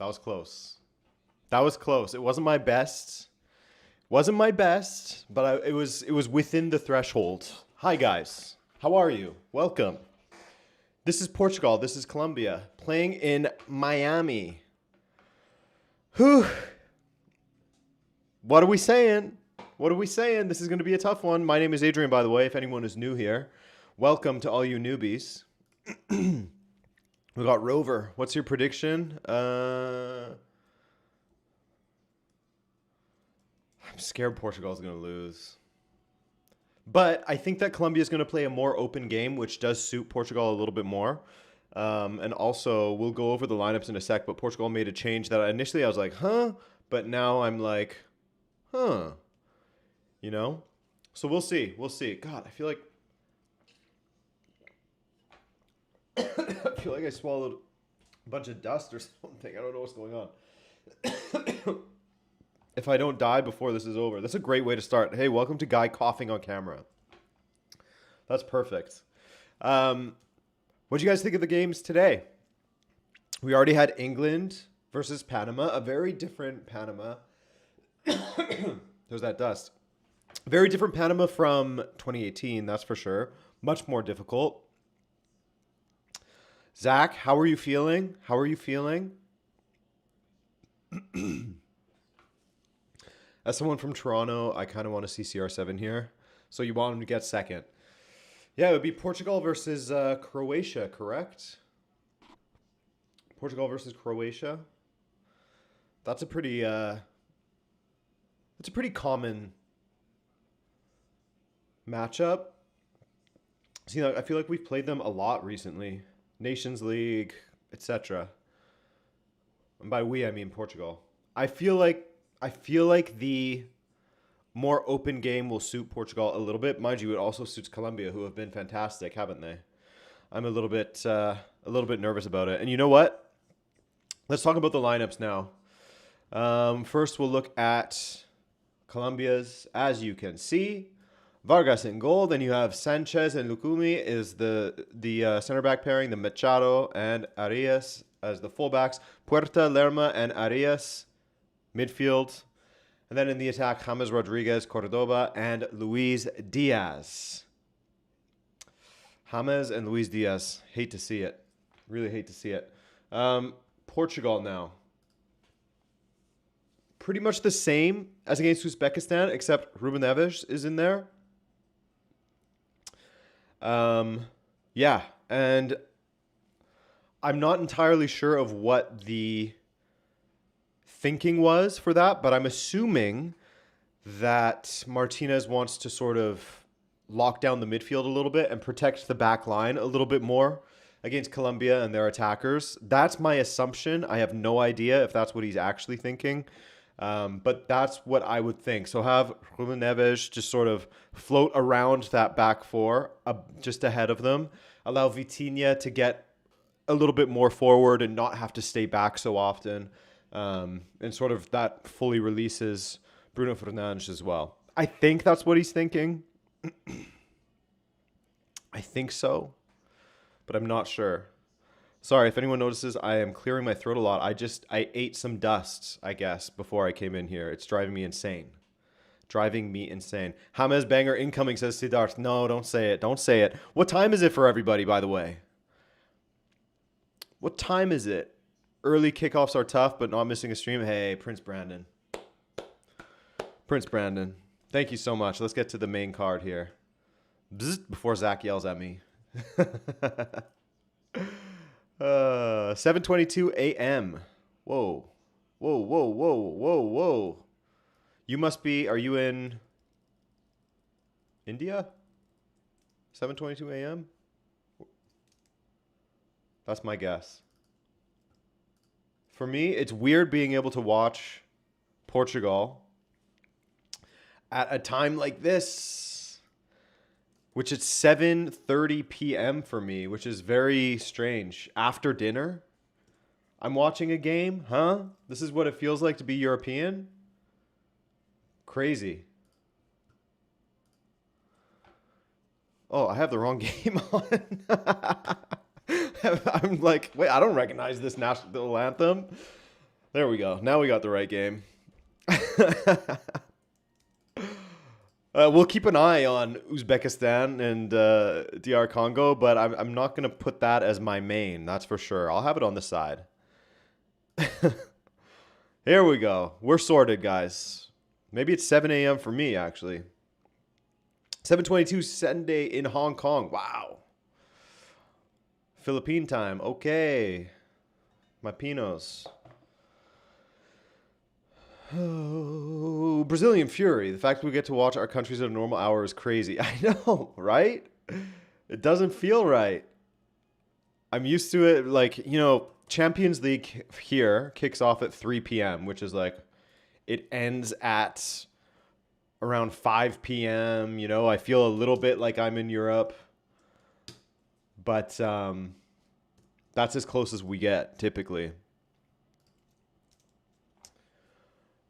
That was close. That was close. It wasn't my best. Wasn't my best, but it was within the threshold. Hi guys. How are you? Welcome. This is Portugal. This is Colombia. Playing in Miami. Whew. What are we saying? What are we saying? This is going to be a tough one. My name is Adrian, by the way, if anyone is new here. Welcome to all you newbies. We got Rover. What's your prediction? I'm scared Portugal is going to lose. But I think that Colombia is going to play a more open game, which does suit Portugal a little bit more. And also, we'll go over the lineups in a sec, but Portugal made a change that initially I was like, huh? But now I'm like, huh? You know? So we'll see. We'll see. God, I feel like I swallowed a bunch of dust or something. I don't know what's going on. If I don't die before this is over. That's a great way to start. Hey, welcome to Guy coughing on camera. That's perfect. What do you guys think of the games today? We already had England versus Panama. A very different Panama. There's that dust. Very different Panama from 2018, that's for sure. Much more difficult. Zach, how are you feeling? How are you feeling? As someone from Toronto, I kind of want to see CR7 here. So you want him to get second. Yeah, it would be Portugal versus Croatia, correct? Portugal versus Croatia. That's a pretty common matchup. See, I feel like we've played them a lot recently. Nations League, etc. And by we, I mean Portugal. I feel like the more open game will suit Portugal a little bit. Mind you, it also suits Colombia, who have been fantastic, haven't they? I'm a little bit nervous about it. And you know what? Let's talk about the lineups now. First, we'll look at Colombia's. As you can see, Vargas in goal. Then you have Sanchez and Lucumi is the center back pairing. The Machado and Arias as the fullbacks. Puerta, Lerma, and Arias midfield. And then in the attack, James Rodriguez, Cordoba, and Luis Diaz. James and Luis Diaz. Hate to see it. Really hate to see it. Portugal now. Pretty much the same as against Uzbekistan, except Ruben Neves is in there. Yeah, and I'm not entirely sure of what the thinking was for that, but I'm assuming that Martinez wants to sort of lock down the midfield a little bit and protect the back line a little bit more against Colombia and their attackers. That's my assumption. I have no idea if that's what he's actually thinking. But that's what I would think. So have Ruben Neves just sort of float around that back four, just ahead of them. Allow Vitinha to get a little bit more forward and not have to stay back so often. And sort of that fully releases Bruno Fernandes as well. I think that's what he's thinking. I think so, but I'm not sure. Sorry, if anyone notices, I am clearing my throat a lot. I ate some dust, I guess, before I came in here. It's driving me insane. Driving me insane. James banger incoming, says Siddharth. No, don't say it. Don't say it. What time is it for everybody, by the way? What time is it? Early kickoffs are tough, but not missing a stream. Hey, Prince Brandon. Prince Brandon. Thank you so much. Let's get to the main card here. Bzzzt, before Zach yells at me. 7:22 a.m. Whoa. Whoa, whoa, whoa, whoa, whoa. You must be, are you in India? 7:22 a.m.? That's my guess. For me, it's weird being able to watch Portugal at a time like this, which it's 7:30 p.m. for me, which is very strange. After dinner, I'm watching a game, huh? This is what it feels like to be European? Crazy. Oh, I have the wrong game on. I'm like, wait, I don't recognize this national anthem. There we go. Now we got the right game. We'll keep an eye on Uzbekistan and DR Congo, but I'm not going to put that as my main. That's for sure. I'll have it on the side. Here we go. We're sorted, guys. Maybe it's 7 a.m. for me, actually. 7:22 Sunday in Hong Kong. Wow. Philippine time. Okay. My Pinos. Oh, Brazilian Fury. The fact we get to watch our countries at a normal hour is crazy. I know, right? It doesn't feel right. I'm used to it. Like, you know, Champions League here kicks off at 3 p.m., which is like, it ends at around 5 p.m. You know, I feel a little bit like I'm in Europe. But that's as close as we get, typically.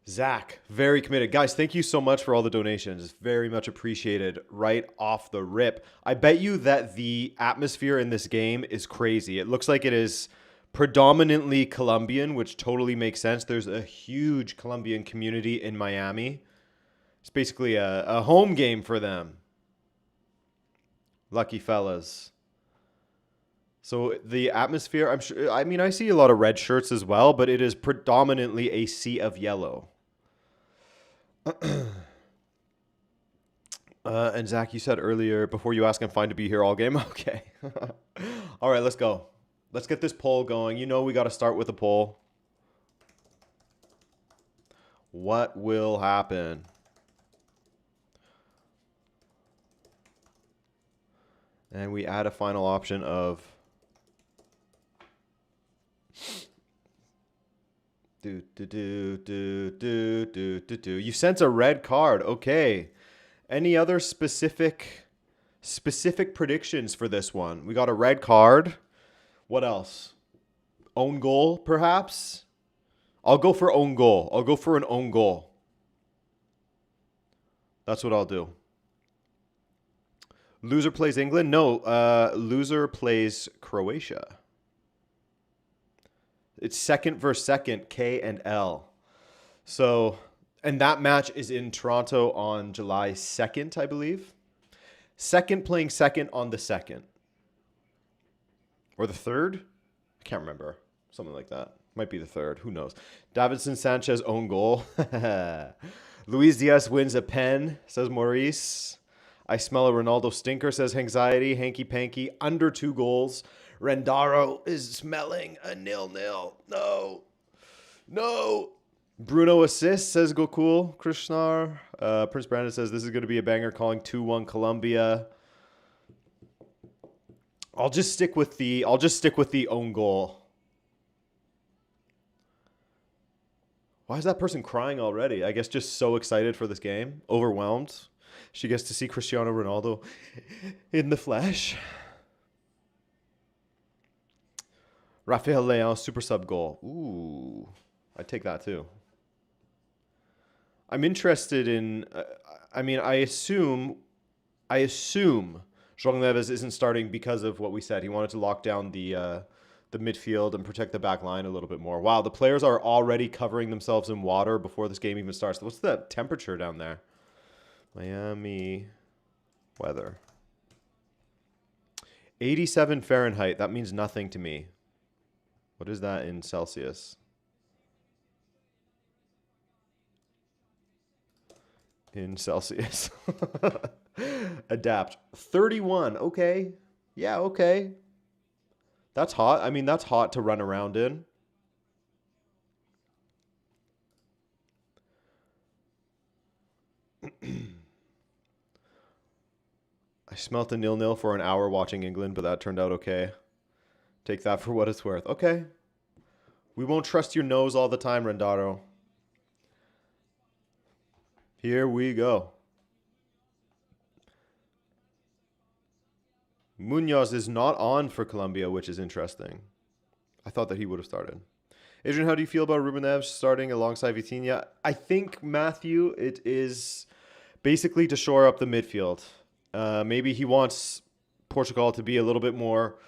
Zach, very committed. Guys, thank you so much for all the donations. It's very much appreciated right off the rip. I bet you that the atmosphere in this game is crazy. It looks like it is predominantly Colombian, which totally makes sense. There's a huge Colombian community in Miami. It's basically a home game for them. Lucky fellas. So the atmosphere, I'm sure, I mean, I see a lot of red shirts as well, but it is predominantly a sea of yellow. And Zach, you said earlier, before you ask, I'm fine to be here all game. Okay. All right, let's go. Let's get this poll going. You know we got to start with a poll. What will happen? And we add a final option of... You sent a red card. Okay. Any other specific predictions for this one? We got a red card. What else? Own goal, perhaps? I'll go for own goal. I'll go for an own goal. That's what I'll do. Loser plays England? No, loser plays Croatia. It's second versus second, K and L. So, and that match is in Toronto on July 2nd, I believe. Second playing second on the 2nd. Or the 3rd? I can't remember. Something like that. Might be the 3rd. Who knows? Davinson Sanchez own goal. Luis Diaz wins a pen, says Maurice. I smell a Ronaldo stinker, says Anxiety. Hanky Panky, under 2 goals. Rendaro is smelling a 0-0. No. No. Bruno assists, says Gokul Krishnar. Prince Brandon says this is going to be a banger, calling 2-1 Colombia. I'll just stick with the own goal. Why is that person crying already? I guess just so excited for this game. Overwhelmed. She gets to see Cristiano Ronaldo in the flesh. Rafael Leão super sub goal. Ooh, I'd take that too. I'm interested in. I mean, I assume João Neves isn't starting because of what we said. He wanted to lock down the midfield and protect the back line a little bit more. Wow, the players are already covering themselves in water before this game even starts. What's the temperature down there? Miami weather. 87 Fahrenheit. That means nothing to me. What is that in Celsius? In Celsius. Adapt. 31. Okay. Yeah, okay. That's hot. I mean, that's hot to run around in. I smelt a 0-0 for an hour watching England, but that turned out okay. Take that for what it's worth. Okay. We won't trust your nose all the time, Rendaro. Here we go. Munoz is not on for Colombia, which is interesting. I thought that he would have started. Adrian, how do you feel about Ruben Neves starting alongside Vitinha? I think, Matthew, it is basically to shore up the midfield. Maybe he wants Portugal to be a little bit more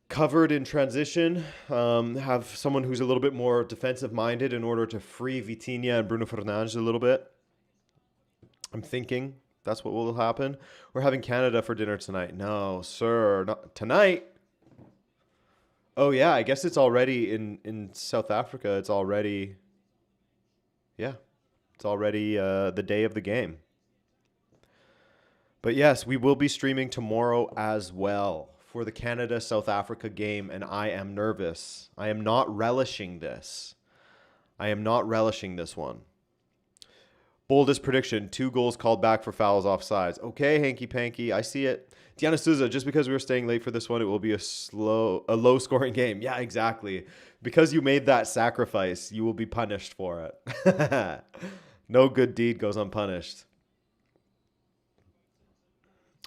covered in transition. Have someone who's a little bit more defensive minded in order to free Vitinha and Bruno Fernandes a little bit. I'm thinking that's what will happen. We're having Canada for dinner tonight. No, sir, not tonight. Oh yeah, I guess it's already in South Africa. It's already, yeah, it's already the day of the game. But yes, we will be streaming tomorrow as well for the Canada-South Africa game, and I am nervous. I am not relishing this. I am not relishing this one. Boldest prediction, 2 goals called back for fouls offsides. Okay, hanky panky, I see it. Diana Souza, just because we were staying late for this one, it will be a low scoring game. Yeah, exactly. Because you made that sacrifice, you will be punished for it. No good deed goes unpunished.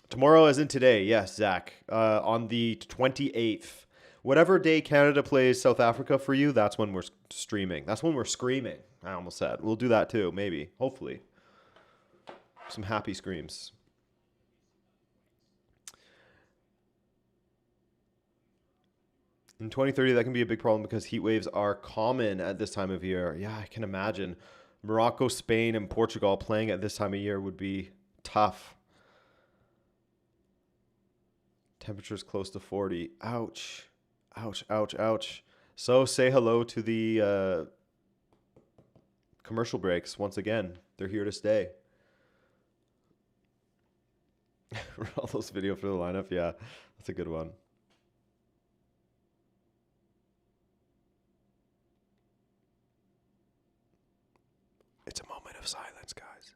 Tomorrow, as in today, yes, Zach, on the 28th. Whatever day Canada plays South Africa for you, that's when we're streaming. That's when we're screaming, I almost said. We'll do that too, maybe, hopefully. Some happy screams. In 2030, that can be a big problem because heat waves are common at this time of year. Yeah, I can imagine. Morocco, Spain, and Portugal playing at this time of year would be tough. Temperatures close to 40. Ouch. Ouch, ouch, ouch. So say hello to the commercial breaks once again. They're here to stay. Ronaldo's video for the lineup. Yeah, that's a good one. It's a moment of silence, guys.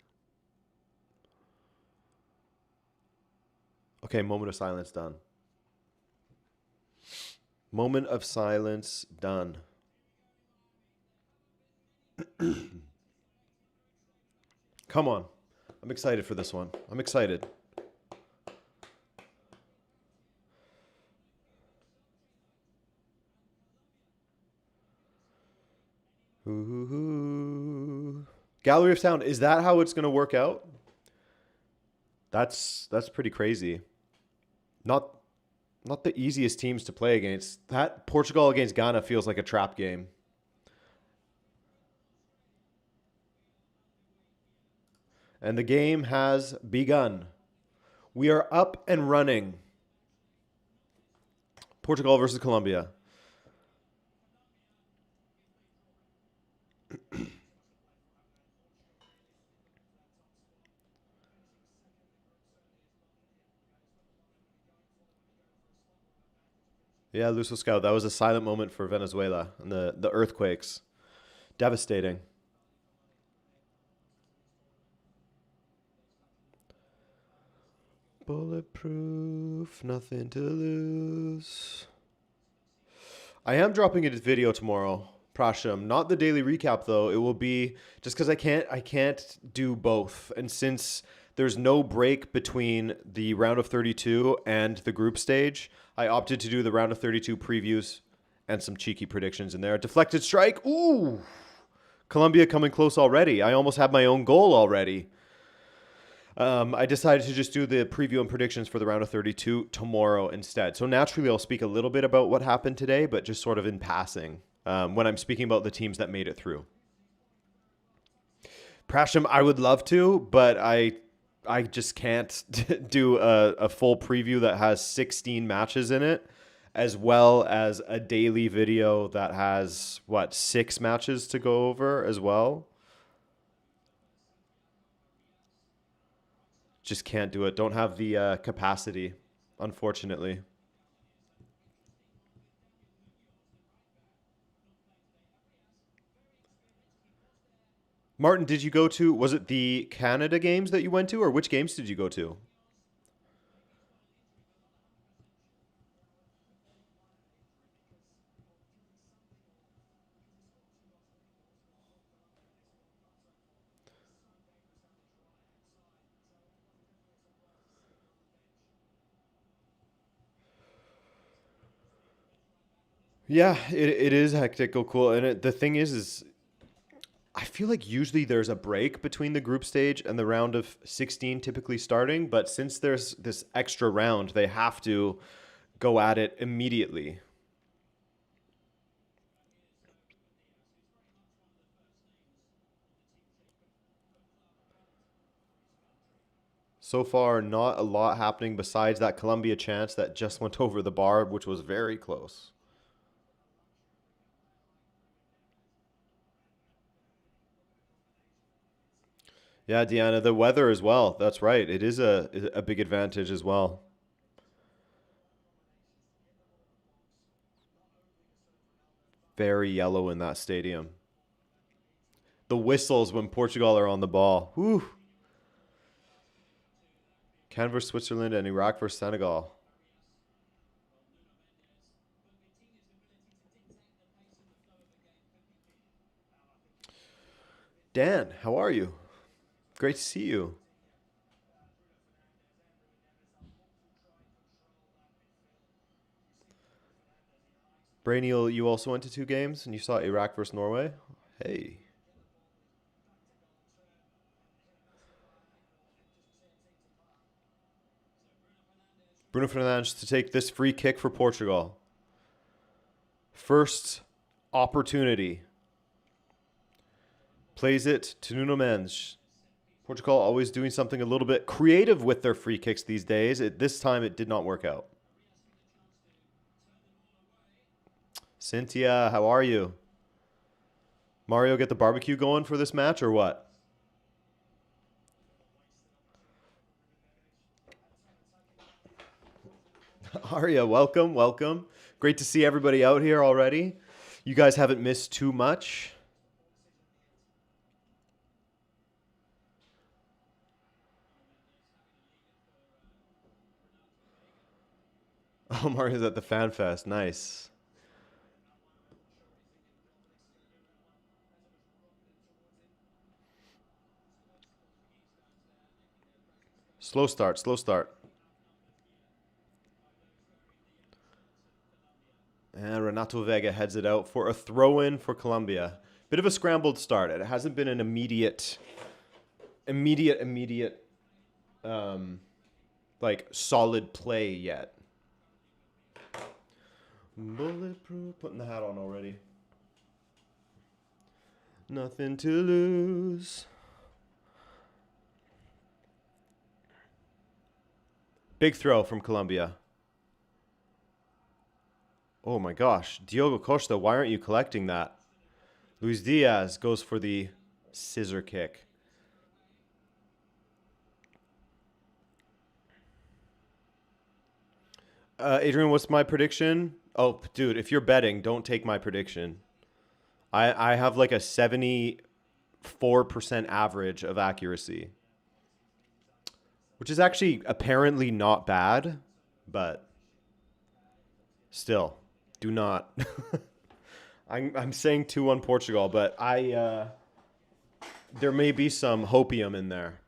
Okay, moment of silence done. Moment of silence done. Come on. I'm excited for this one. I'm excited. Ooh. Gallery of Sound, is that how it's going to work out? That's pretty crazy. Not the easiest teams to play against. That Portugal against Ghana feels like a trap game. And the game has begun. We are up and running. Portugal versus Colombia. Yeah, Luso Scout. That was a silent moment for Venezuela and the earthquakes. Devastating. Bulletproof, nothing to lose. I am dropping a video tomorrow, Prasham. Not the daily recap though. It will be just because I can't do both. And since there's no break between the round of 32 and the group stage, I opted to do the round of 32 previews and some cheeky predictions in there. Deflected strike. Ooh. Colombia coming close already. I almost have my own goal already. I decided to just do the preview and predictions for the round of 32 tomorrow instead. So naturally, I'll speak a little bit about what happened today, but just sort of in passing when I'm speaking about the teams that made it through. Prasham, I would love to, but I just can't do a full preview that has 16 matches in it, as well as a daily video that has, 6 matches to go over as well. Just can't do it. Don't have the capacity, unfortunately. Martin, did you go to, was it the Canada games that you went to, or which games did you go to? Yeah, it is hectic. Oh, cool. And the thing is I feel like usually there's a break between the group stage and the round of 16 typically starting. But since there's this extra round, they have to go at it immediately. So far, not a lot happening besides that Colombia chance that just went over the bar, which was very close. Yeah, Deanna, the weather as well. That's right. It is a big advantage as well. Very yellow in that stadium. The whistles when Portugal are on the ball. Whew. Canada versus Switzerland and Iraq versus Senegal. Dan, how are you? Great to see you. Brainial, you also went to 2 games and you saw Iraq versus Norway? Hey. Bruno Fernandes to take this free kick for Portugal. First opportunity. Plays it to Nuno Mendes. Portugal always doing something a little bit creative with their free kicks these days. This time it did not work out. Cynthia, how are you? Mario, get the barbecue going for this match or what? Arya, welcome, welcome. Great to see everybody out here already. You guys haven't missed too much. Oh, Mario's at the Fan Fest. Nice. Slow start, slow start. And Renato Vega heads it out for a throw-in for Colombia. Bit of a scrambled start. It hasn't been an immediate, like solid play yet. Bulletproof, putting the hat on already. Nothing to lose. Big throw from Colombia. Oh my gosh. Diogo Costa, why aren't you collecting that? Luis Diaz goes for the scissor kick. Adrian, what's my prediction? Oh, dude, if you're betting, don't take my prediction. I have like a 74% average of accuracy, which is actually apparently not bad, but still, do not. I'm saying 2-1 Portugal, but there may be some hopium in there.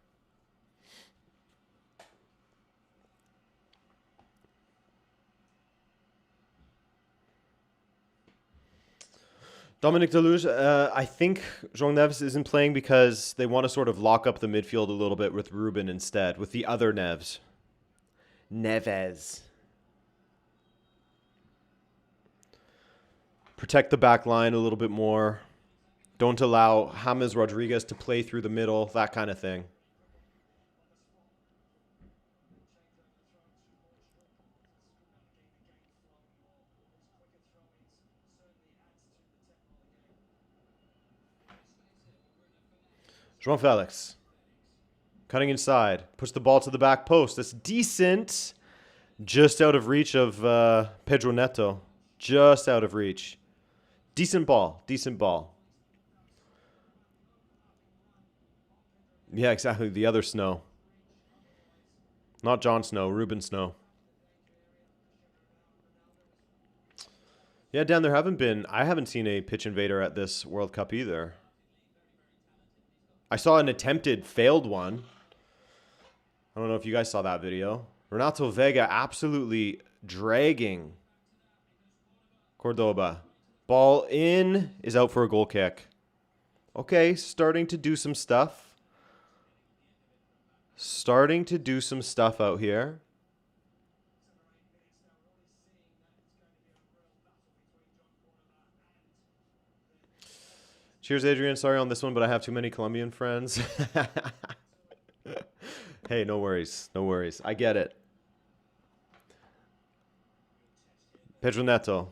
Dominic Deluge, I think João Neves isn't playing because they want to sort of lock up the midfield a little bit with Ruben instead, with the other Neves. Neves. Protect the back line a little bit more. Don't allow James Rodriguez to play through the middle, that kind of thing. João Felix. Cutting inside. Puts the ball to the back post. That's decent. Just out of reach of Pedro Neto. Just out of reach. Decent ball. Decent ball. Yeah, exactly. The other Snow. Not Jon Snow. Ruben Snow. Yeah, Dan, I haven't seen a pitch invader at this World Cup either. I saw an attempted failed one. I don't know if you guys saw that video. Renato Vega absolutely dragging Cordoba. Ball in, is out for a goal kick. Okay, starting to do some stuff. Starting to do some stuff out here. Cheers, Adrian. Sorry on this one, but I have too many Colombian friends. Hey, no worries. No worries. I get it. Pedro Neto.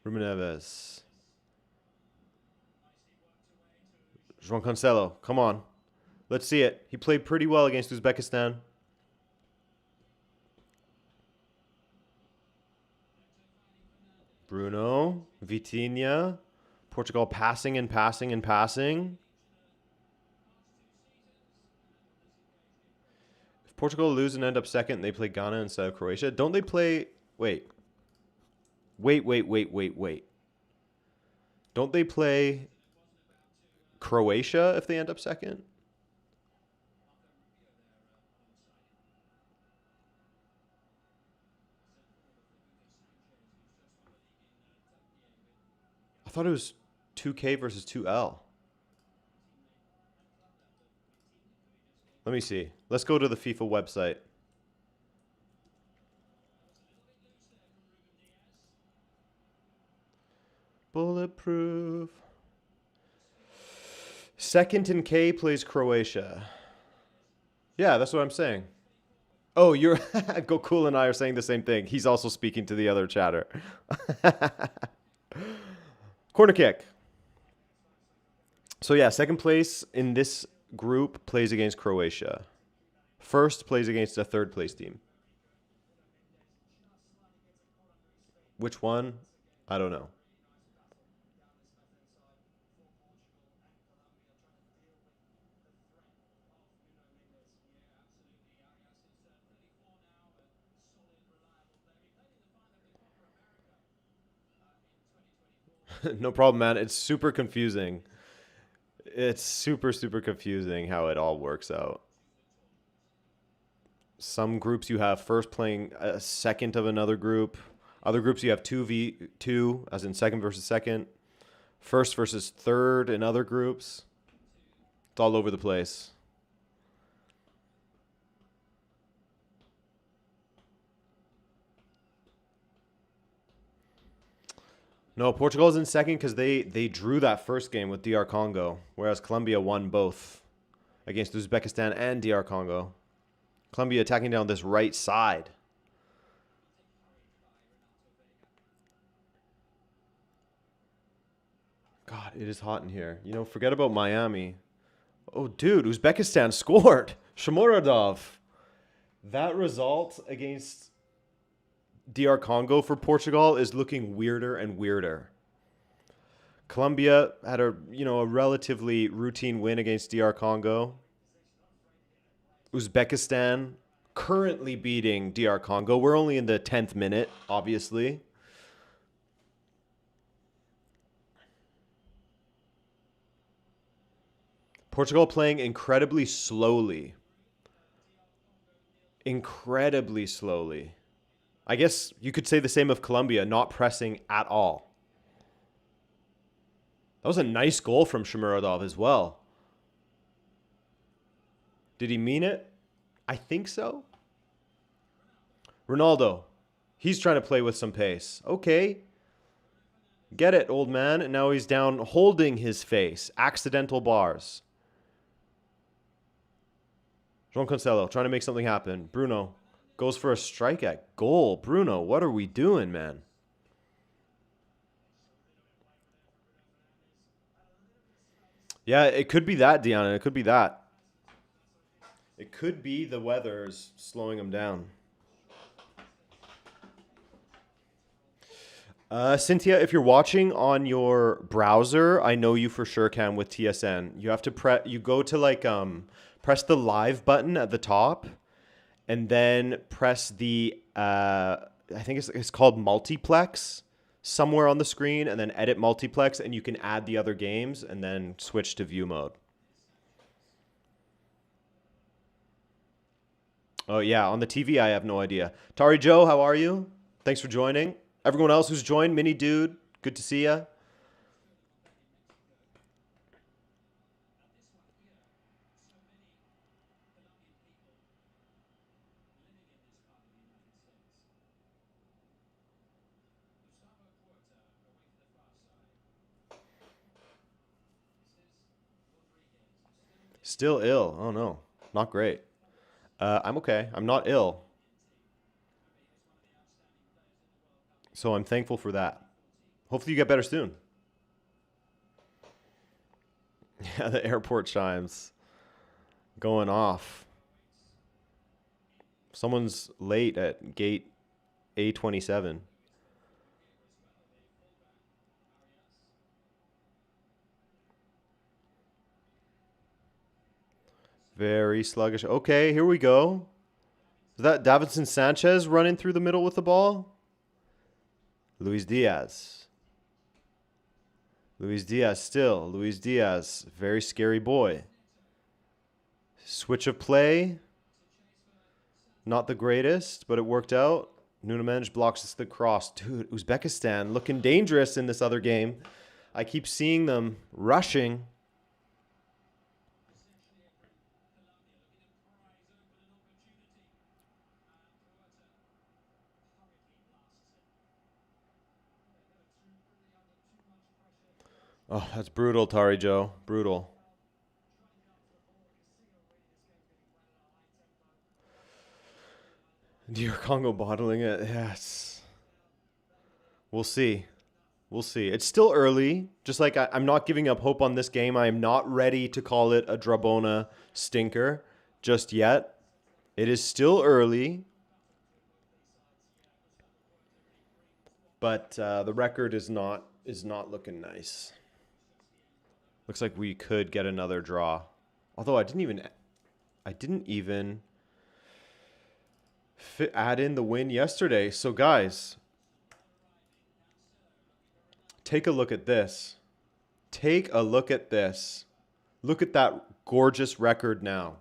Ruben Neves. João Cancelo. Come on. Let's see it. He played pretty well against Uzbekistan. Bruno. Vitinha. Portugal passing and passing and passing. If Portugal lose and end up second, they play Ghana instead of Croatia. Don't they play... Wait. Wait. Don't they play Croatia if they end up second? I thought it was 2K versus 2L. Let me see. Let's go to the FIFA website. Bulletproof. Second in K plays Croatia. Yeah, that's what I'm saying. Oh, you're Gokul and I are saying the same thing. He's also speaking to the other chatter. Corner kick. So yeah, second place in this group plays against Croatia. First plays against a third place team. Which one? I don't know. No problem, man. It's super confusing. It's super confusing how it all works out. Some groups you have first playing a second of another group. Other groups you have 2v2, as in second versus second. First versus third in other groups. It's all over the place. No, Portugal's in second because they drew that first game with DR Congo, whereas Colombia won both against Uzbekistan and DR Congo. Colombia attacking down this right side. God, it is hot in here. You know, forget about Miami. Oh, dude, Uzbekistan scored. Shomurodov. That result against DR Congo for Portugal is looking weirder and weirder. Colombia had a relatively routine win against DR Congo. Uzbekistan currently beating DR Congo. We're only in the 10th minute, obviously. Portugal playing incredibly slowly. Incredibly slowly. I guess you could say the same of Colombia, not pressing at all. That was a nice goal from Shomurodov as well. Did he mean it? I think so. Ronaldo. He's trying to play with some pace. Okay. Get it, old man. And now he's down holding his face. Accidental bars. João Cancelo trying to make something happen. Bruno goes for a strike at goal. Bruno, what are we doing, man? Yeah, it could be that, Deanna. It could be that. It could be the weather's slowing him down. Cynthia, if you're watching on your browser, I know you for sure can with TSN. You have to you go to press the live button at the top, and then press the I think it's called multiplex somewhere on the screen, and then edit multiplex, and you can add the other games, and then switch to view mode. Oh yeah, on the TV, I have no idea. Tari Joe, how are you? Thanks for joining. Everyone else who's joined, Mini Dude, good to see ya. Still ill. Oh no, not great. I'm okay. I'm not ill, so I'm thankful for that. Hopefully you get better soon. Yeah, the airport chimes going off. Someone's late at gate A27. Very sluggish. Okay, here we go. Is that Davinson Sanchez running through the middle with the ball? Luis Diaz. Luis Diaz still. Luis Diaz. Very scary boy. Switch of play. Not the greatest, but it worked out. Nunes blocks the cross. Dude, Uzbekistan looking dangerous in this other game. I keep seeing them rushing. Oh, that's brutal, Tari Joe. Brutal. Dear Congo bottling it. Yes. We'll see. We'll see. It's still early. Just like I'm not giving up hope on this game. I am not ready to call it a Drabona stinker just yet. It is still early. But the record is not looking nice. Looks like we could get another draw. Although I didn't even add in the win yesterday. So guys, take a look at this. Take a look at this. Look at that gorgeous record now.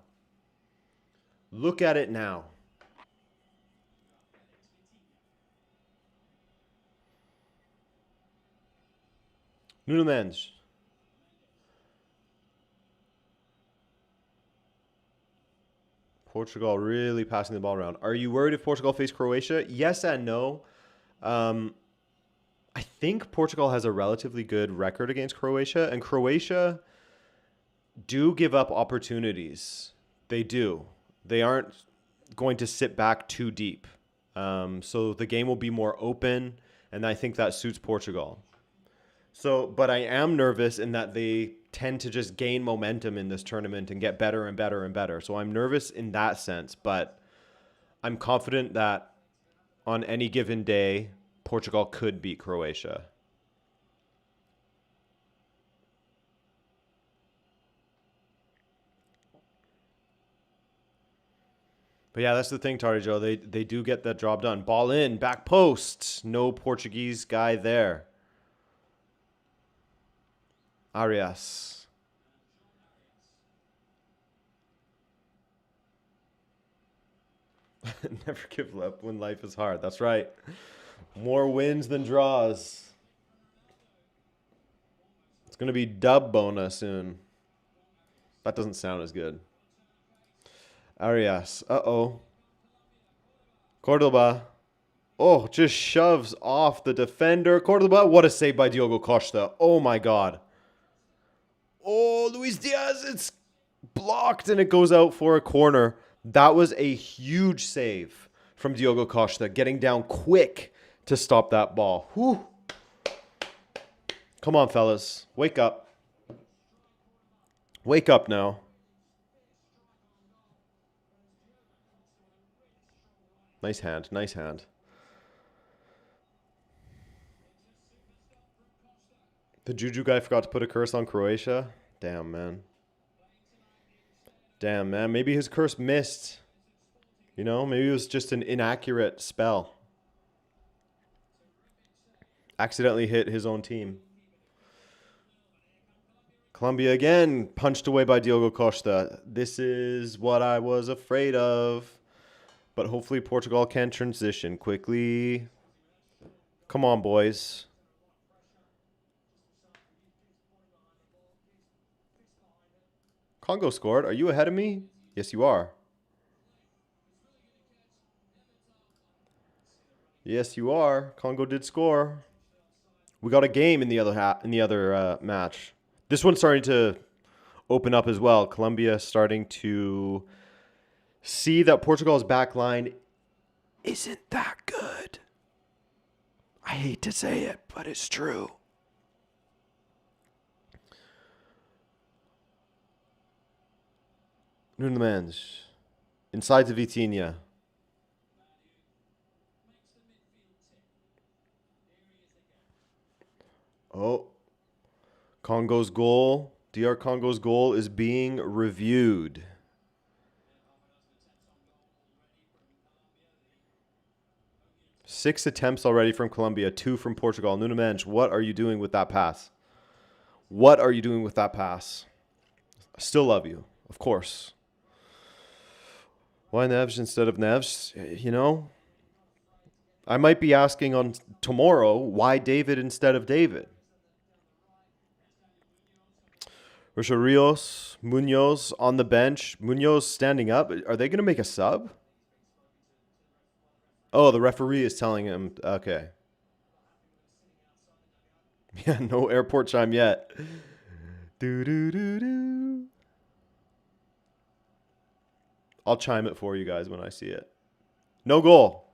Look at it now. Nunes. Portugal really passing the ball around. Are you worried if Portugal face Croatia? Yes and no. I think Portugal has a relatively good record against Croatia, and Croatia do give up opportunities. They do. They aren't going to sit back too deep. So the game will be more open, and I think that suits Portugal. So, but I am nervous in that they tend to just gain momentum in this tournament and get better and better and better. So I'm nervous in that sense, but I'm confident that on any given day, Portugal could beat Croatia. But yeah, that's the thing, Tari Joe. They do get that job done. Ball in, back post. No Portuguese guy there. Arias. Never give up when life is hard. That's right. More wins than draws. It's going to be dub bona soon. That doesn't sound as good. Arias. Uh-oh. Cordoba. Oh, just shoves off the defender. Cordoba. What a save by Diogo Costa. Oh, my God. Oh, Luis Diaz. It's blocked and it goes out for a corner. That was a huge save from Diogo Costa, getting down quick to stop that ball. Whew. Come on, fellas. Wake up. Wake up now. Nice hand. Nice hand. The Juju guy forgot to put a curse on Croatia. Damn, man. Damn, man. Maybe his curse missed. You know, maybe it was just an inaccurate spell. Accidentally hit his own team. Colombia again, punched away by Diogo Costa. This is what I was afraid of. But hopefully Portugal can transition quickly. Come on, boys. Congo scored. Are you ahead of me? Yes, you are. Yes, you are. Congo did score. We got a game in the other match. This one's starting to open up as well. Colombia starting to see that Portugal's back line isn't that good. I hate to say it, but it's true. Nuno Mendes. Inside to Vitinha. Oh. Congo's goal. DR Congo's goal is being reviewed. Six attempts already from Colombia, 2 from Portugal. Nuno Mendes, what are you doing with that pass? What are you doing with that pass? I still love you, of course. Why Neves instead of Neves? You know, I might be asking on tomorrow, why David instead of David? Richard Rios, Munoz on the bench. Munoz standing up. Are they going to make a sub? Oh, the referee is telling him. Okay. Yeah, no airport chime yet. Do do do do. I'll chime it for you guys when I see it. No goal.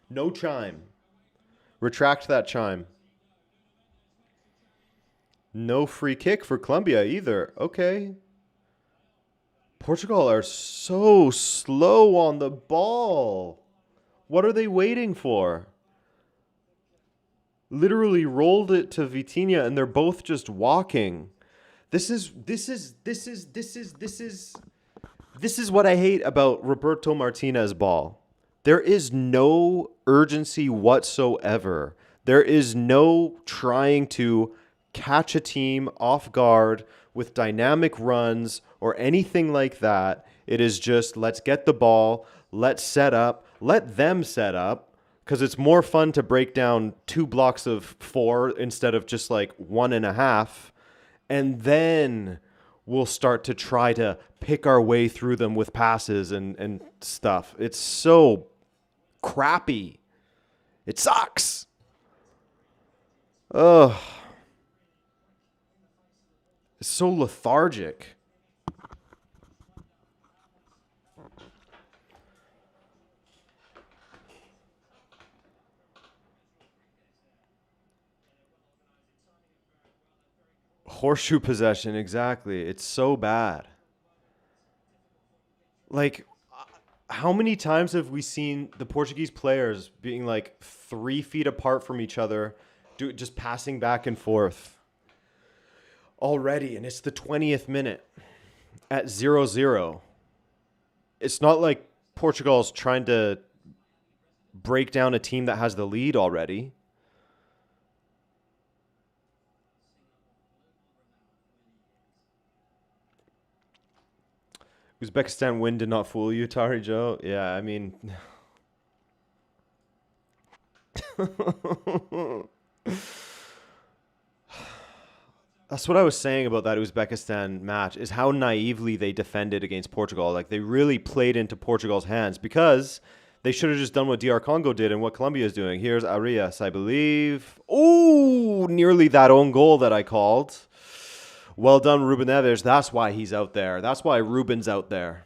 No chime. Retract that chime. No free kick for Colombia either. Okay. Portugal are so slow on the ball. What are they waiting for? Literally rolled it to Vitinha and they're both just walking. This is what I hate about Roberto Martinez ball. There is no urgency whatsoever. There is no trying to catch a team off guard with dynamic runs or anything like that. It is just, let's get the ball, let's set up, let them set up, because it's more fun to break down 2 blocks of 4 instead of just like 1.5. And then we'll start to try to pick our way through them with passes and stuff. It's so crappy. It sucks. Ugh. It's so lethargic. Horseshoe possession, exactly. It's so bad. Like, how many times have we seen the Portuguese players being like 3 feet apart from each other, just passing back and forth already? And it's the 20th minute at 0-0. It's not like Portugal's trying to break down a team that has the lead already. Uzbekistan win did not fool you, Tari Joe. Yeah, I mean... That's what I was saying about that Uzbekistan match, is how naively they defended against Portugal. Like, they really played into Portugal's hands because they should have just done what DR Congo did and what Colombia is doing. Here's Arias, I believe. Oh, nearly that own goal that I called. Well done, Ruben Neves. That's why he's out there. That's why Ruben's out there.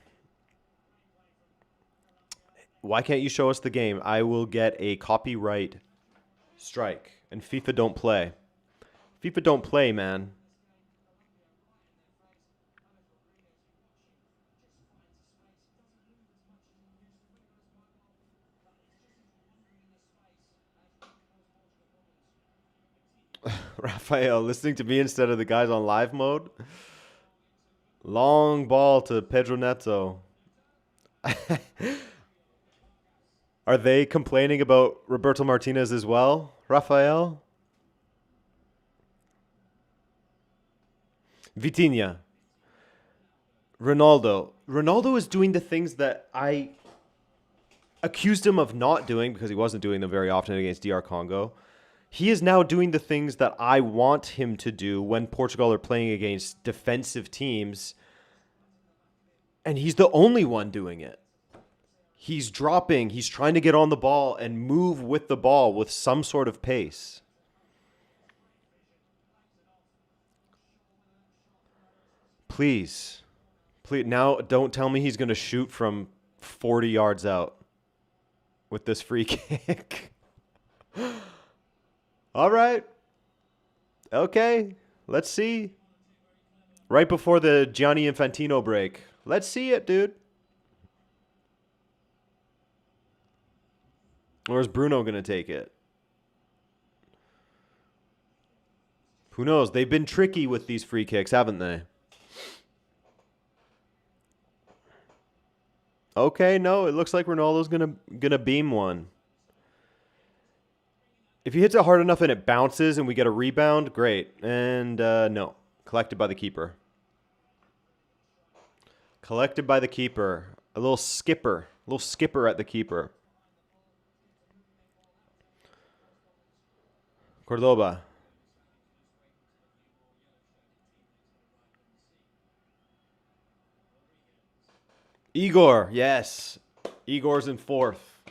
Why can't you show us the game? I will get a copyright strike. And FIFA don't play. FIFA don't play, man. Rafael, listening to me instead of the guys on live mode. Long ball to Pedro Neto. Are they complaining about Roberto Martinez as well, Rafael? Vitinha. Ronaldo. Ronaldo is doing the things that I accused him of not doing because he wasn't doing them very often against DR Congo. He is now doing the things that I want him to do when Portugal are playing against defensive teams. And he's the only one doing it. He's dropping. He's trying to get on the ball and move with the ball with some sort of pace. Please. Please. Now, don't tell me he's going to shoot from 40 yards out with this free kick. All right. Okay. Let's see. Right before the Gianni Infantino break. Let's see it, dude. Or is Bruno going to take it? Who knows? They've been tricky with these free kicks, haven't they? Okay, no, it looks like Ronaldo's gonna beam one. If he hits it hard enough and it bounces and we get a rebound, great. And no, collected by the keeper. Collected by the keeper. A little skipper at the keeper. Cordoba. Igor, yes. Igor's in fourth.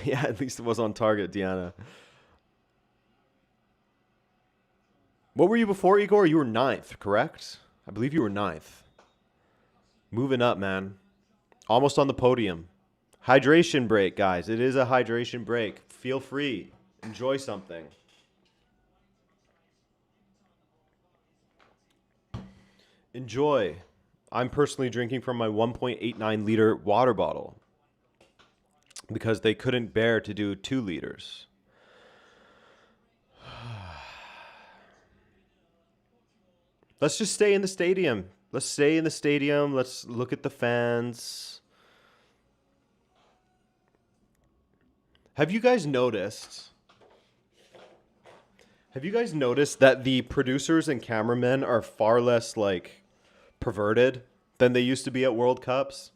Yeah, at least it was on target, Deanna. What were you before, Igor? You were ninth, correct? I believe you were ninth. Moving up, man. Almost on the podium. Hydration break, guys. It is a hydration break. Feel free. Enjoy something. Enjoy. I'm personally drinking from my 1.89 liter water bottle because they couldn't bear to do 2 liters. Let's just stay in the stadium. Let's stay in the stadium. Let's look at the fans. Have you guys noticed? Have you guys noticed that the producers and cameramen are far less like perverted than they used to be at World Cups?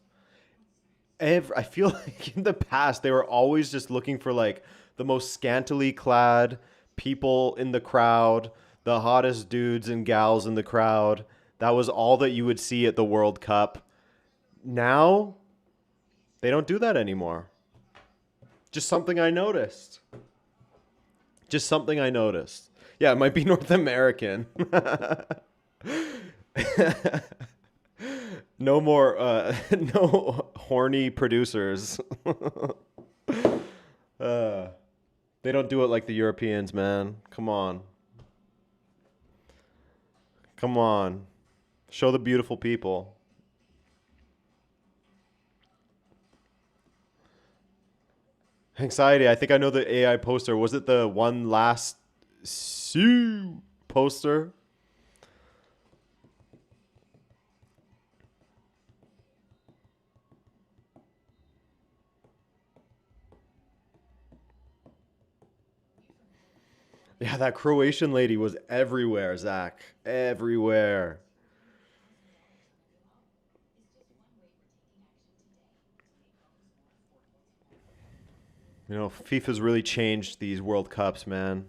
I feel like in the past they were always just looking for like the most scantily clad people in the crowd, the hottest dudes and gals in the crowd. That was all that you would see at the World Cup. Now, they don't do that anymore. Just something I noticed. Just something I noticed. Yeah, it might be North American. No more, no horny producers. They don't do it like the Europeans, man. Come on. Come on. Show the beautiful people. Anxiety. I think I know the AI poster. Was it the one last Sue poster? Yeah, that Croatian lady was everywhere, Zach. Everywhere. You know, FIFA's really changed these World Cups, man.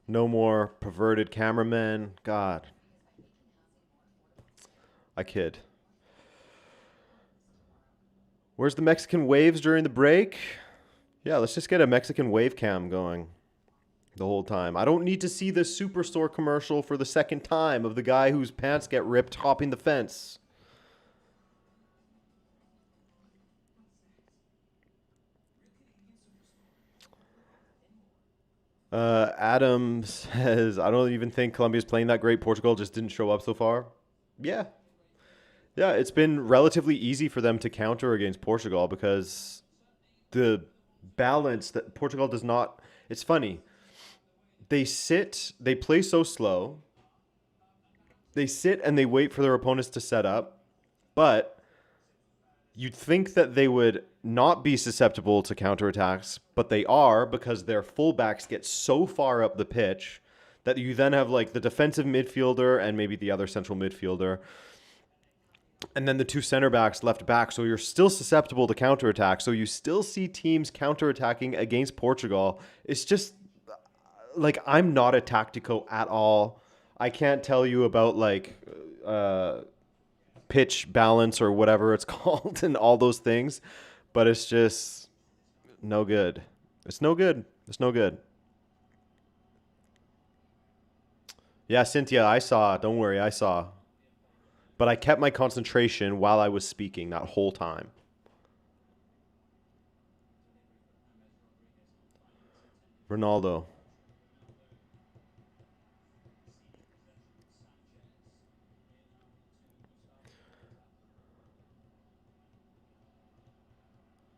No more perverted cameramen. God. I kid. Where's the Mexican waves during the break? Yeah, let's just get a Mexican wave cam going the whole time. I don't need to see the Superstore commercial for the second time of the guy whose pants get ripped hopping the fence. Adam says, I don't even think Colombia's playing that great. Portugal just didn't show up so far. Yeah. Yeah, it's been relatively easy for them to counter against Portugal because the balance that Portugal does not... It's funny. They play so slow. They sit and they wait for their opponents to set up. But you'd think that they would not be susceptible to counterattacks, but they are because their fullbacks get so far up the pitch that you then have like the defensive midfielder and maybe the other central midfielder and then the 2 center backs left back. So you're still susceptible to counterattack. So you still see teams counterattacking against Portugal. It's just like, I'm not a tactico at all. I can't tell you about like pitch balance or whatever it's called and all those things, but it's just no good. It's no good. It's no good. Yeah, Cynthia, I saw. Don't worry, I saw. But I kept my concentration while I was speaking that whole time. Ronaldo.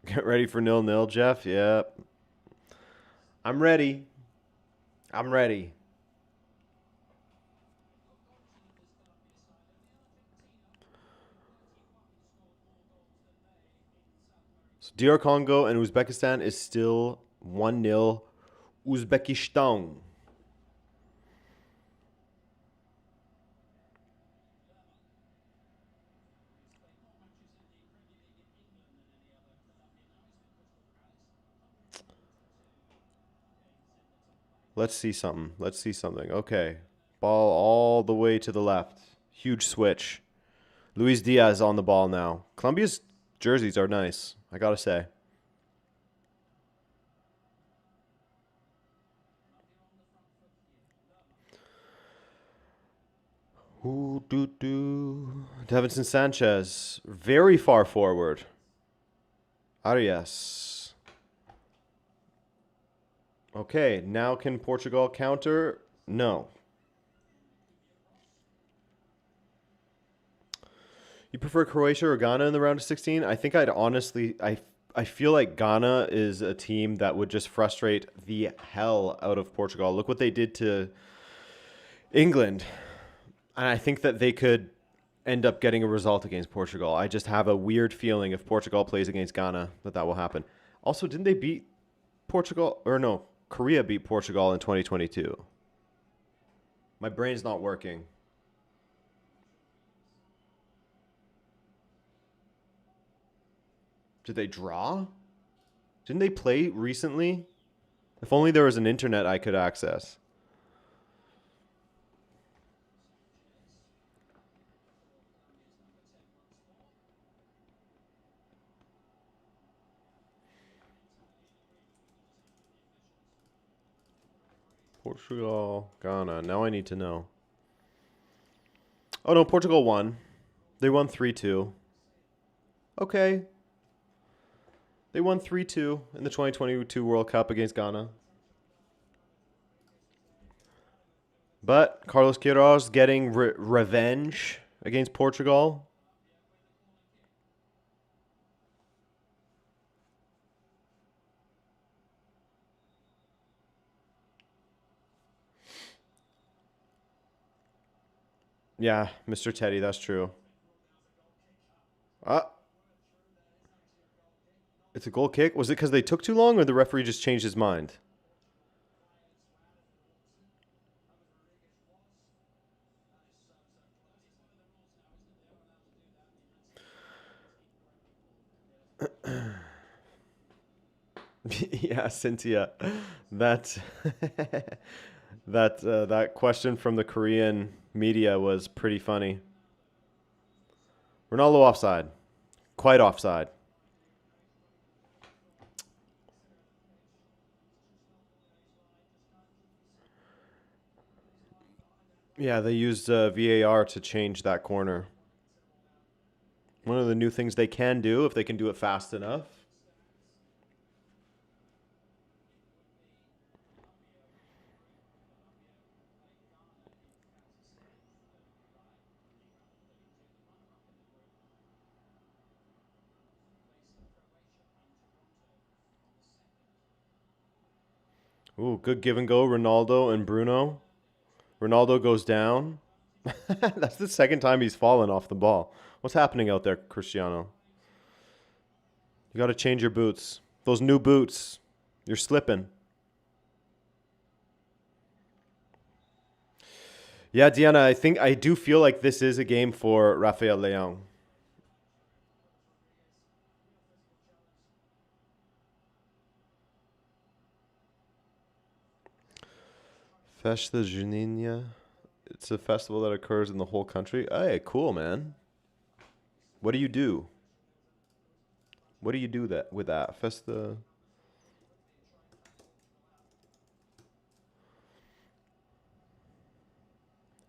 Get ready for 0-0, Jeff. Yep. I'm ready. I'm ready. So DR Congo and Uzbekistan is still 1-0 Uzbekistan. Let's see something. Let's see something. Okay. Ball all the way to the left. Huge switch. Luis Diaz on the ball now. Colombia's jerseys are nice, I gotta say. Ooh, doo, doo. Davinson Sanchez, very far forward. Arias. Okay, now can Portugal counter? No. You prefer Croatia or Ghana in the round of 16? I think I'd honestly, I feel like Ghana is a team that would just frustrate the hell out of Portugal. Look what they did to England. And I think that they could end up getting a result against Portugal. I just have a weird feeling if Portugal plays against Ghana that will happen. Also, didn't they beat Portugal? Or no, Korea beat Portugal in 2022. My brain's not working. Did they draw? Didn't they play recently? If only there was an internet I could access. Portugal, Ghana. Now I need to know. Oh no, Portugal won. They won 3-2. Okay. They won 3-2 in the 2022 World Cup against Ghana. But Carlos Queiroz getting revenge against Portugal. Yeah, Mr. Teddy, that's true. Uh, it's a goal kick. Was it because they took too long or the referee just changed his mind? Yeah, Cynthia. That that question from the Korean media was pretty funny. Ronaldo offside. Quite offside. Yeah, they used VAR to change that corner. One of the new things they can do if they can do it fast enough. Ooh, good give and go. Ronaldo and Bruno. Ronaldo goes down. That's the second time he's fallen off the ball. What's happening out there, Cristiano? You got to change your boots. Those new boots. You're slipping. Yeah, Diana, I do feel like this is a game for Rafael Leão. Festa Junina. It's a festival that occurs in the whole country. Hey, cool, man. What do you do? What do you do that with that Festa?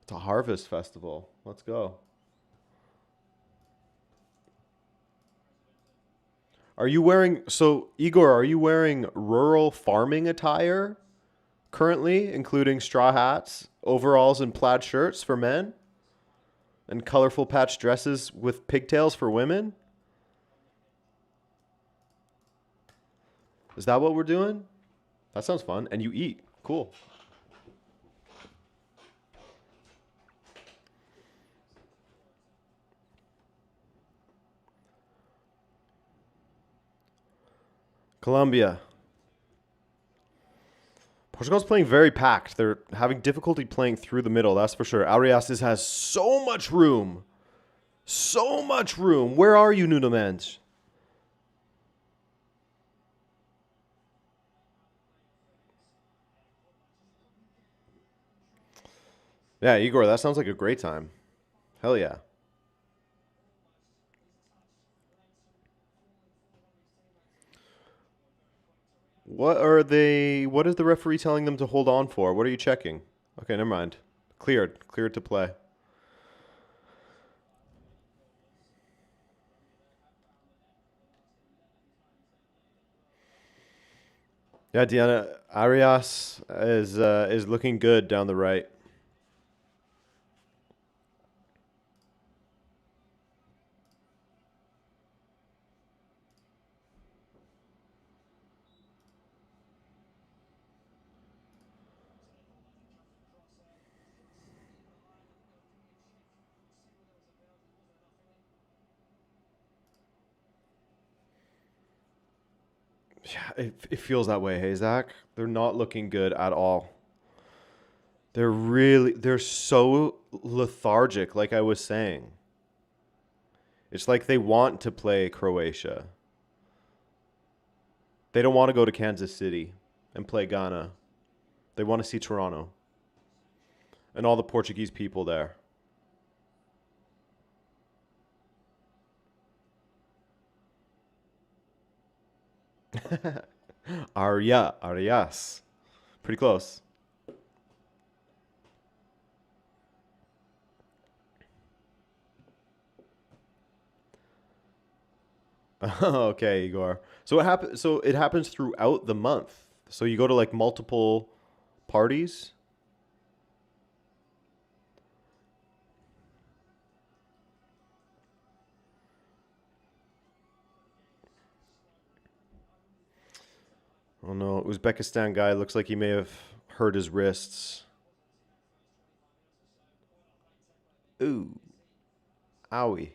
It's a harvest festival. Let's go. Are you wearing, so Igor, are you wearing rural farming attire currently, including straw hats, overalls, and plaid shirts for men, and colorful patch dresses with pigtails for women? Is that what we're doing? That sounds fun. And you eat. Cool. Colombia. Portugal's playing very packed. They're having difficulty playing through the middle, that's for sure. Arias has so much room. So much room. Where are you, Nuno Mendes? Yeah, Igor, that sounds like a great time. Hell yeah. What is the referee telling them to hold on for? What are you checking? Okay, never mind. Cleared. Cleared to play. Yeah, Diana Arias is looking good down the right. Yeah, it feels that way, hey Zach. They're not looking good at all. They're so lethargic, like I was saying. It's like they want to play Croatia. They don't want to go to Kansas City and play Ghana. They want to see Toronto and all the Portuguese people there. Arias. Pretty close. Okay, Igor. So it happens throughout the month. So you go to like multiple parties. Oh no, Uzbekistan guy looks like he may have hurt his wrists. Ooh, owie.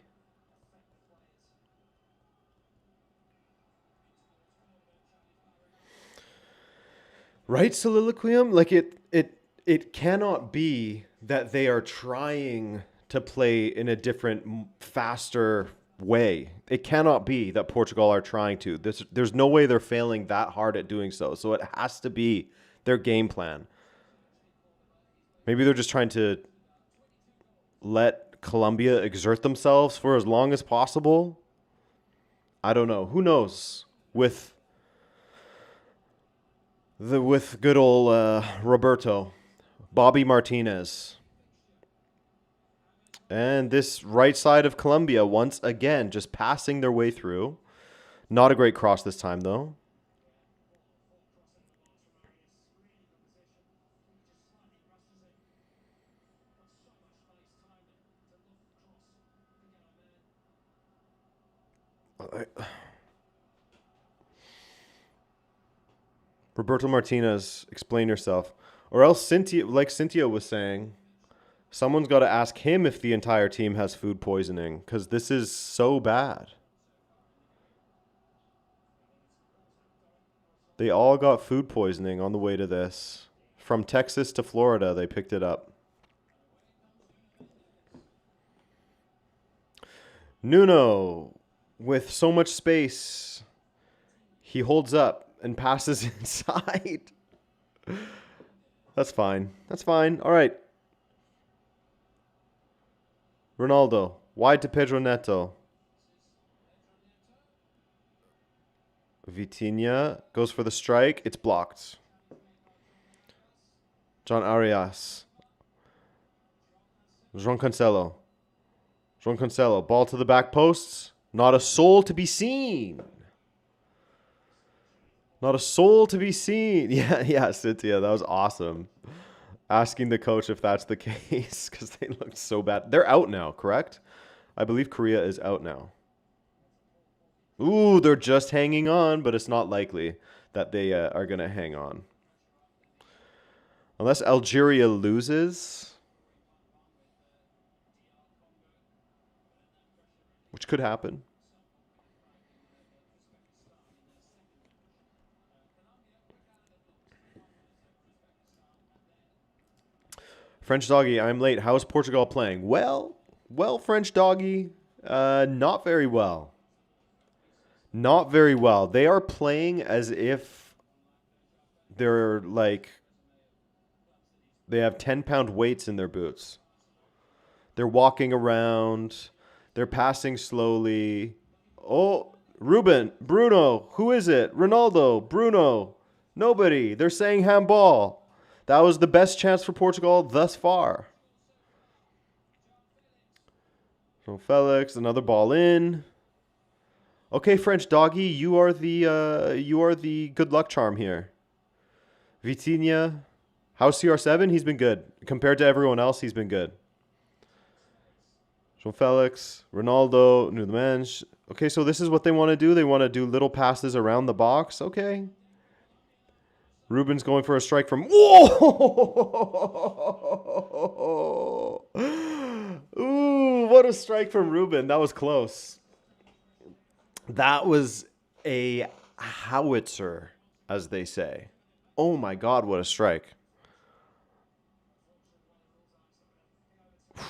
Right, Soliloquium? Like it cannot be that they are trying to play in a different, faster way. It cannot be that Portugal are trying to. There's no way they're failing that hard at doing so. So it has to be their game plan. Maybe they're just trying to let Colombia exert themselves for as long as possible. I don't know. Who knows? With good old Roberto, Bobby Martinez. And this right side of Colombia, once again, just passing their way through. Not a great cross this time, though. Roberto Martinez, explain yourself. Or else Cynthia, like Cynthia was saying, someone's got to ask him if the entire team has food poisoning, because this is so bad. They all got food poisoning on the way to this. From Texas to Florida, they picked it up. Nuno, with so much space, he holds up and passes inside. That's fine. That's fine. All right. Ronaldo, wide to Pedro Neto. Vitinha goes for the strike. It's blocked. John Arias. João Cancelo. João Cancelo. Ball to the back posts. Not a soul to be seen. Not a soul to be seen. Yeah, Cynthia. That was awesome. Asking the coach if that's the case because they looked so bad. They're out now, correct? I believe Korea is out now. Ooh, they're just hanging on, but it's not likely that they are going to hang on. Unless Algeria loses, which could happen. French Doggy, I'm late. How's Portugal playing? Well, French Doggy, not very well. Not very well. They are playing as if they're like, they have 10-pound weights in their boots. They're walking around. They're passing slowly. Oh, Ruben, Bruno, who is it? Ronaldo, Bruno, nobody. They're saying handball. That was the best chance for Portugal thus far. So Felix, another ball in. Okay, French Doggy, you are the good luck charm here. Vitinha, how's CR7? He's been good. Compared to everyone else, he's been good. João Felix, Ronaldo, Nunes. Okay, so this is what they want to do. They want to do little passes around the box. Okay. Ruben's going for a strike from... Whoa! Ooh, what a strike from Ruben. That was close. That was a howitzer, as they say. Oh my God, what a strike. That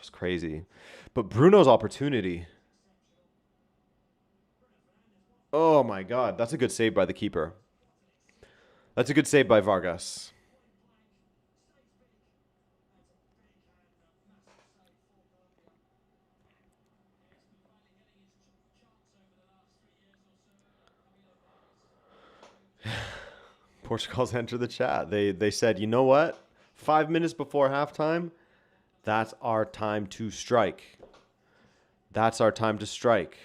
was crazy. But Bruno's opportunity. Oh my God, that's a good save by the keeper. That's a good save by Vargas. Portugal's entered the chat. They said, you know what? 5 minutes before halftime, that's our time to strike. That's our time to strike.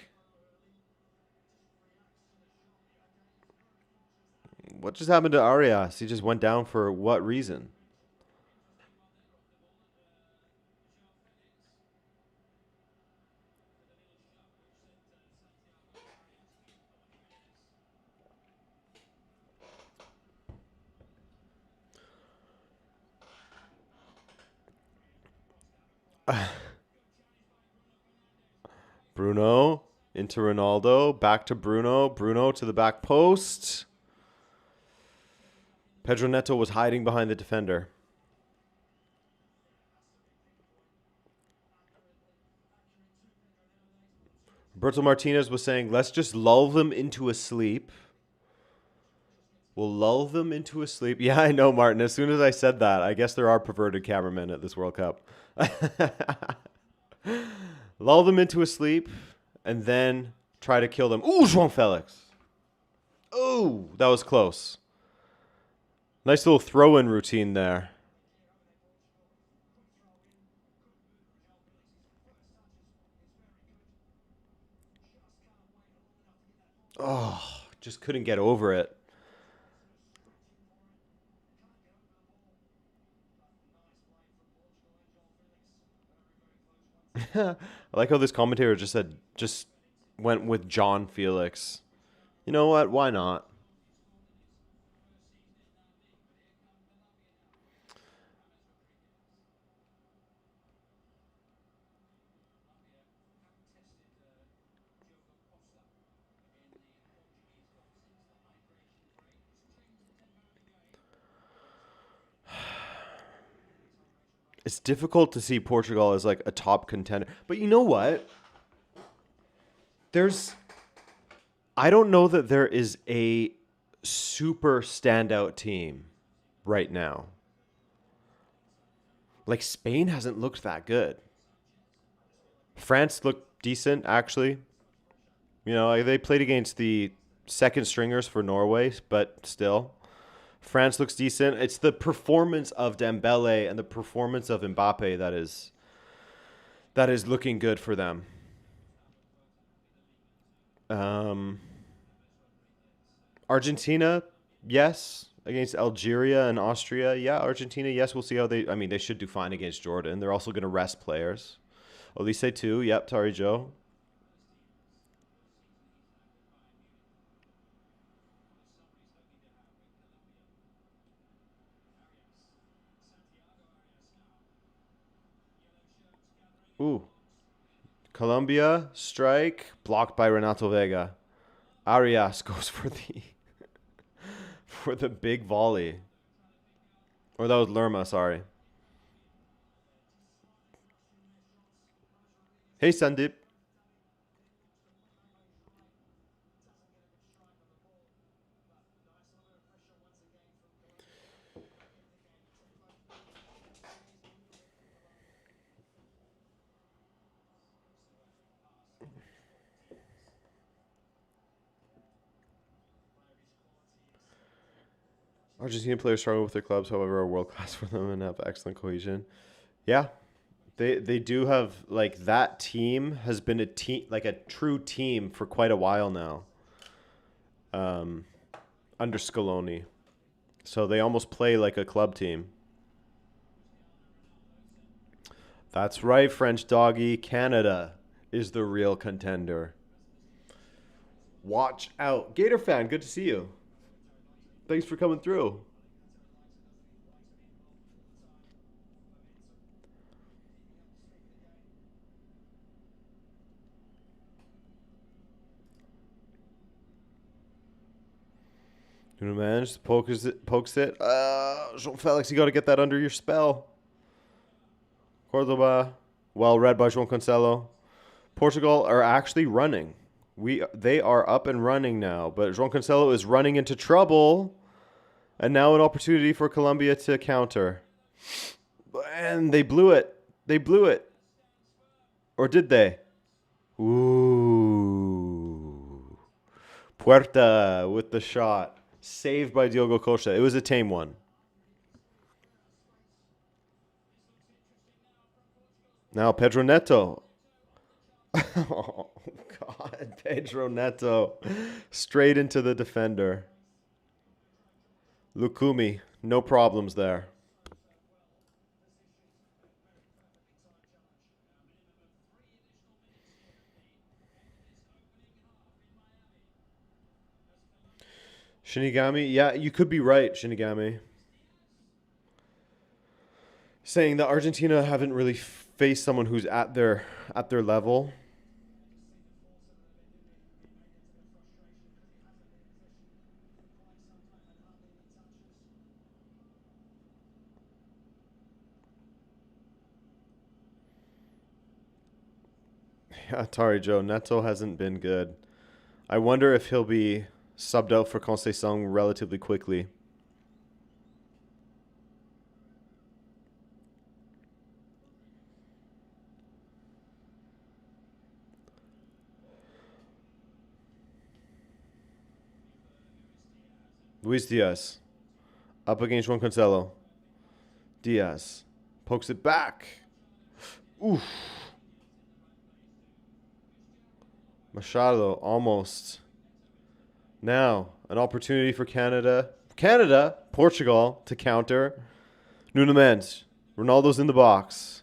What just happened to Arias? He just went down for what reason? Bruno into Ronaldo. Back to Bruno. Bruno to the back post. Pedro Neto was hiding behind the defender. Roberto Martinez was saying, let's just lull them into a sleep. We'll lull them into a sleep. Yeah, I know, Martin. As soon as I said that, I guess there are perverted cameramen at this World Cup. Lull them into a sleep and then try to kill them. Ooh, João Felix. Ooh, that was close. Nice little throw-in routine there. Oh, just couldn't get over it. I like how this commentator just went with John Felix. You know what? Why not? It's difficult to see Portugal as like a top contender. But you know what? I don't know that there is a super standout team right now. Like Spain hasn't looked that good. France looked decent, actually. You know, they played against the second stringers for Norway, but still. France looks decent. It's the performance of Dembele and the performance of Mbappe that is that is looking good for them. Argentina, yes. Against Algeria and Austria, yeah. Argentina, yes. We'll see how they. I mean, they should do fine against Jordan. They're also going to rest players. Elise too. Yep. Tari Joe. Ooh. Colombia strike blocked by Renato Vega. Arias goes for the big volley. Or that was Lerma, sorry. Hey, Sandeep. Argentine players struggle with their clubs, however, are world class for them and have excellent cohesion. Yeah, they do have like that team has been a team like a true team for quite a while now. Um, under Scaloni, so they almost play like a club team. That's right, French doggy. Canada is the real contender. Watch out, Gator fan. Good to see you. Thanks for coming through. Nuno Mendes pokes it. João Felix, you got to get that under your spell. Cordoba, well read by João Cancelo. Portugal are actually running. They are up and running now, but João Cancelo is running into trouble, and now an opportunity for Colombia to counter. And they blew it. They blew it. Or did they? Ooh. Puerta with the shot. Saved by Diogo Costa. It was a tame one. Now Pedro Neto. Oh, God. Pedro Neto. Straight into the defender. Lukumi. No problems there. Shinigami. Yeah, you could be right, Shinigami. Saying that Argentina haven't really faced someone who's at their level. Yeah, Atari Joe. Neto hasn't been good. I wonder if he'll be subbed out for Conceição relatively quickly. Luis Diaz. Up against Juan Cancelo. Diaz. Pokes it back. Oof. Machado almost. Now, an opportunity for Canada. Portugal to counter. Nuno Mendes. Ronaldo's in the box.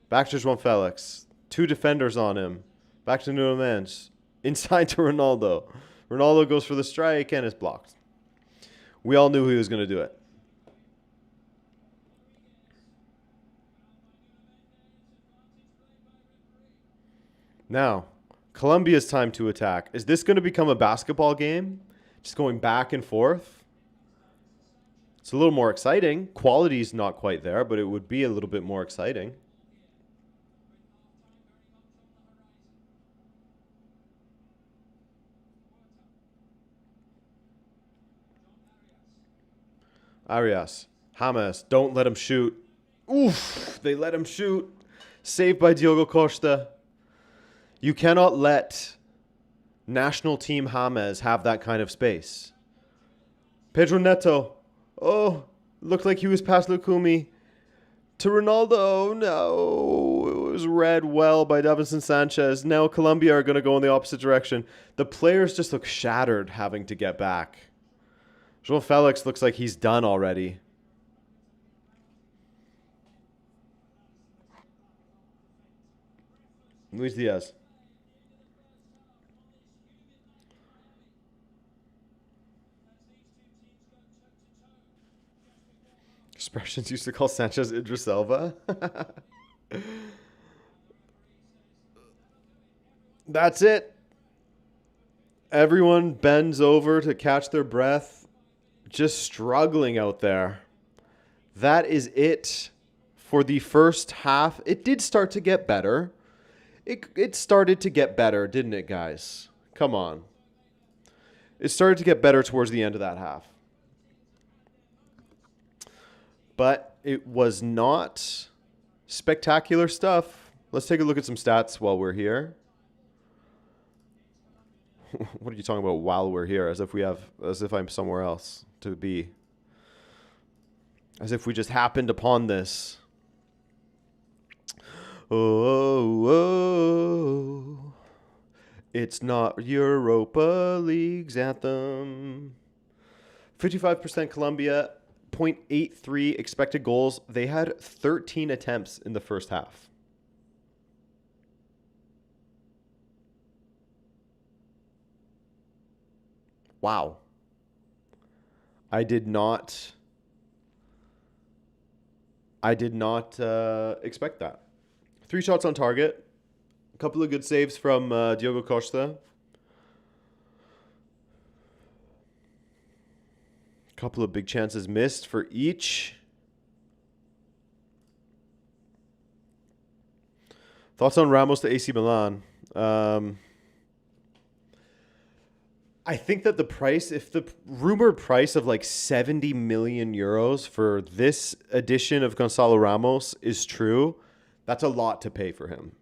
Back to João Felix. Two defenders on him. Back to Nuno Mendes. Inside to Ronaldo. Ronaldo goes for the strike and is blocked. We all knew he was going to do it. Now, Colombia's time to attack. Is this going to become a basketball game? Just going back and forth? It's a little more exciting. Quality's not quite there, but it would be a little bit more exciting. Arias. James. Don't let him shoot. Oof. They let him shoot. Saved by Diogo Costa. You cannot let national team James have that kind of space. Pedro Neto. Oh, looked like he was past Lukumi. to Ronaldo. No, it was read well by Davinson Sanchez. Now Colombia are going to go in the opposite direction. The players just look shattered having to get back. João Felix looks like he's done already. Luis Diaz. Expressions used to call Sanchez Idris Elba. That's it. Everyone bends over to catch their breath. Just struggling out there. That is it for the first half. It did start to get better. It started to get better, didn't it, guys? Come on. It started to get better towards the end of that half. But it was not spectacular stuff. Let's take a look at some stats while we're here. What are you talking about while we're here? As if I'm somewhere else to be. As if we just happened upon this. Oh, it's not Europa League's anthem. 55% Colombia, 0.83 expected goals. They had 13 attempts in the first half. Wow. I did not expect that. 3 shots on target. A couple of good saves from Diogo Costa. A couple of big chances missed for each. Thoughts on Ramos to AC Milan? I think that the price, if the rumored price of like 70 million euros for this edition of Gonzalo Ramos is true, that's a lot to pay for him.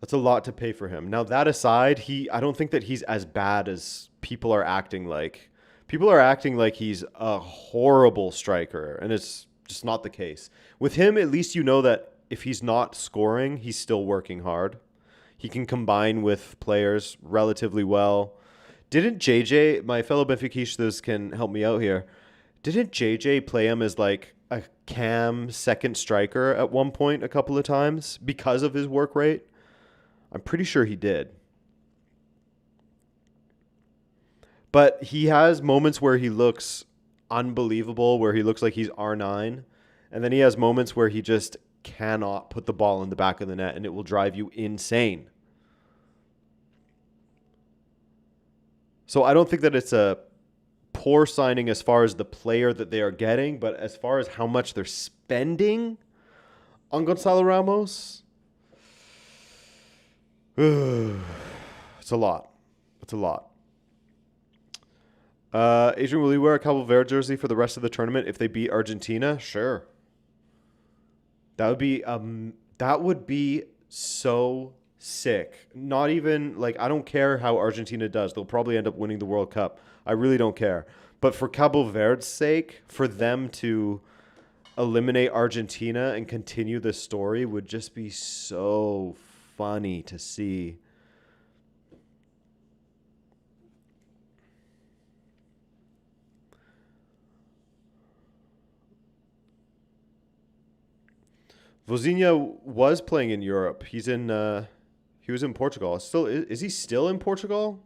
That's a lot to pay for him. Now, that aside, I don't think that he's as bad as people are acting like. People are acting like he's a horrible striker, and it's just not the case. With him, at least you know that if he's not scoring, he's still working hard. He can combine with players relatively well. Didn't JJ, my fellow Benfiquistas can help me out here, didn't JJ play him as like a cam second striker at one point a couple of times because of his work rate? I'm pretty sure he did. But he has moments where he looks unbelievable, where he looks like he's R9. And then he has moments where he just cannot put the ball in the back of the net, and it will drive you insane. So I don't think that it's a poor signing as far as the player that they are getting, but as far as how much they're spending on Gonzalo Ramos, it's a lot. It's a lot. Adrian, will you wear a Cabo Verde jersey for the rest of the tournament if they beat Argentina? Sure. That would be so sick. Not even like, I don't care how Argentina does. They'll probably end up winning the World Cup. I really don't care. But for Cabo Verde's sake, for them to eliminate Argentina and continue this story would just be so funny to see. Vozinha was playing in Europe. He was in Portugal. Is he still in Portugal?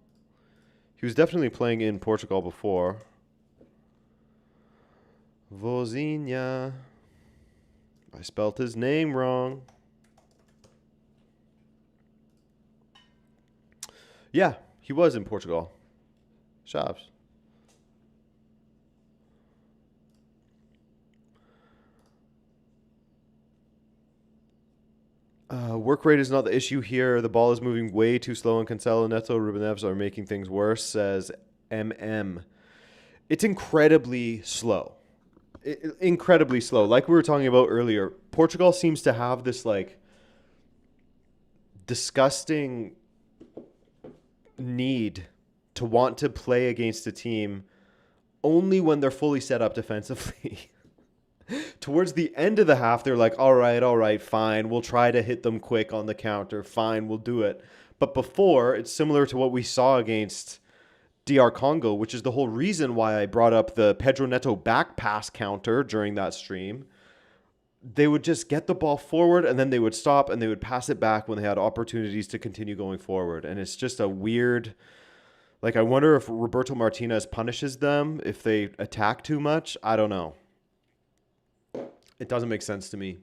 He was definitely playing in Portugal before. Vozinha. I spelt his name wrong. Yeah, he was in Portugal. Shops. Work rate is not the issue here. The ball is moving way too slow, and Cancelo, Neto, Ruben Neves are making things worse, says MM. It's incredibly slow. Incredibly slow. Like we were talking about earlier, Portugal seems to have this like disgusting need to want to play against a team only when they're fully set up defensively. towards the end of the half, they're like, all right, fine. We'll try to hit them quick on the counter. Fine, we'll do it. But before, it's similar to what we saw against DR Congo, which is the whole reason why I brought up the Pedro Neto back pass counter during that stream. They would just get the ball forward and then they would stop and they would pass it back when they had opportunities to continue going forward. And it's just a weird, like, I wonder if Roberto Martinez punishes them if they attack too much. I don't know. It doesn't make sense to me.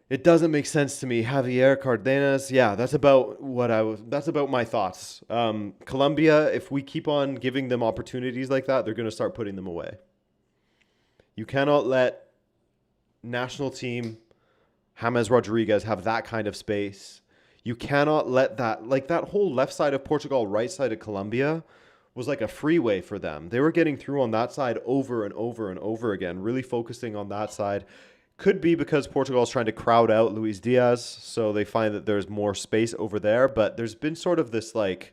It doesn't make sense to me. Javier Cardenas, yeah, that's about my thoughts. Colombia, if we keep on giving them opportunities like that, they're going to start putting them away. You cannot let national team James Rodriguez have that kind of space. You cannot let that whole left side of Portugal, right side of Colombia was like a freeway for them. They were getting through on that side over and over and over again, really focusing on that side. Could be because Portugal is trying to crowd out Luis Diaz, so they find that there's more space over there. But there's been sort of this, like,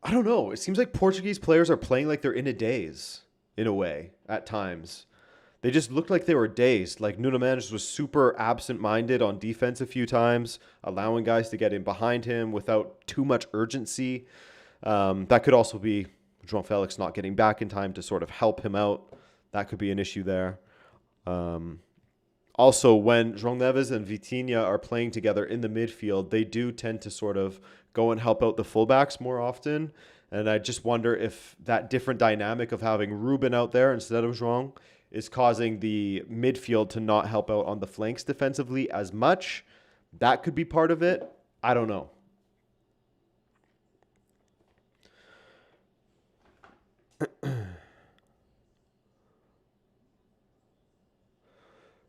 I don't know. It seems like Portuguese players are playing like they're in a daze, in a way, at times. They just looked like they were dazed. Like, Nuno Mendes was super absent-minded on defense a few times, allowing guys to get in behind him without too much urgency. That could also be João Felix not getting back in time to sort of help him out. That could be an issue there. Also, when João Neves and Vitinha are playing together in the midfield, they do tend to sort of go and help out the fullbacks more often. And I just wonder if that different dynamic of having Ruben out there instead of João is causing the midfield to not help out on the flanks defensively as much. That could be part of it. I don't know.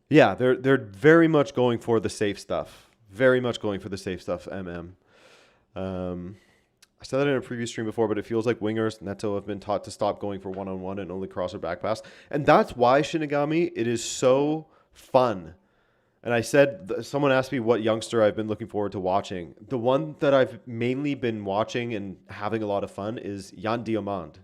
Yeah, they're very much going for the safe stuff. Very much going for the safe stuff, MM. I said that in a previous stream before, but it feels like wingers, Neto, have been taught to stop going for one-on-one and only cross or back pass. And that's why, Shinigami, it is so fun. And I said, someone asked me what youngster I've been looking forward to watching. The one that I've mainly been watching and having a lot of fun is Jan Diamond.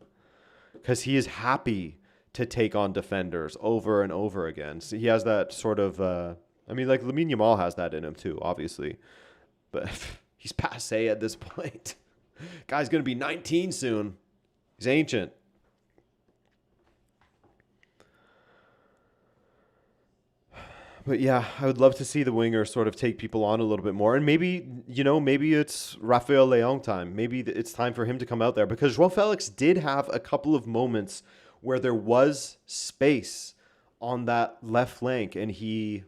Because he is happy to take on defenders over and over again. So he has that sort of, like Lamine Yamal has that in him too, obviously. But he's passé at this point. Guy's going to be 19 soon. He's ancient. But yeah, I would love to see the wingers sort of take people on a little bit more. And maybe it's Rafael Leão time. Maybe it's time for him to come out there. Because João Felix did have a couple of moments where there was space on that left flank. And he,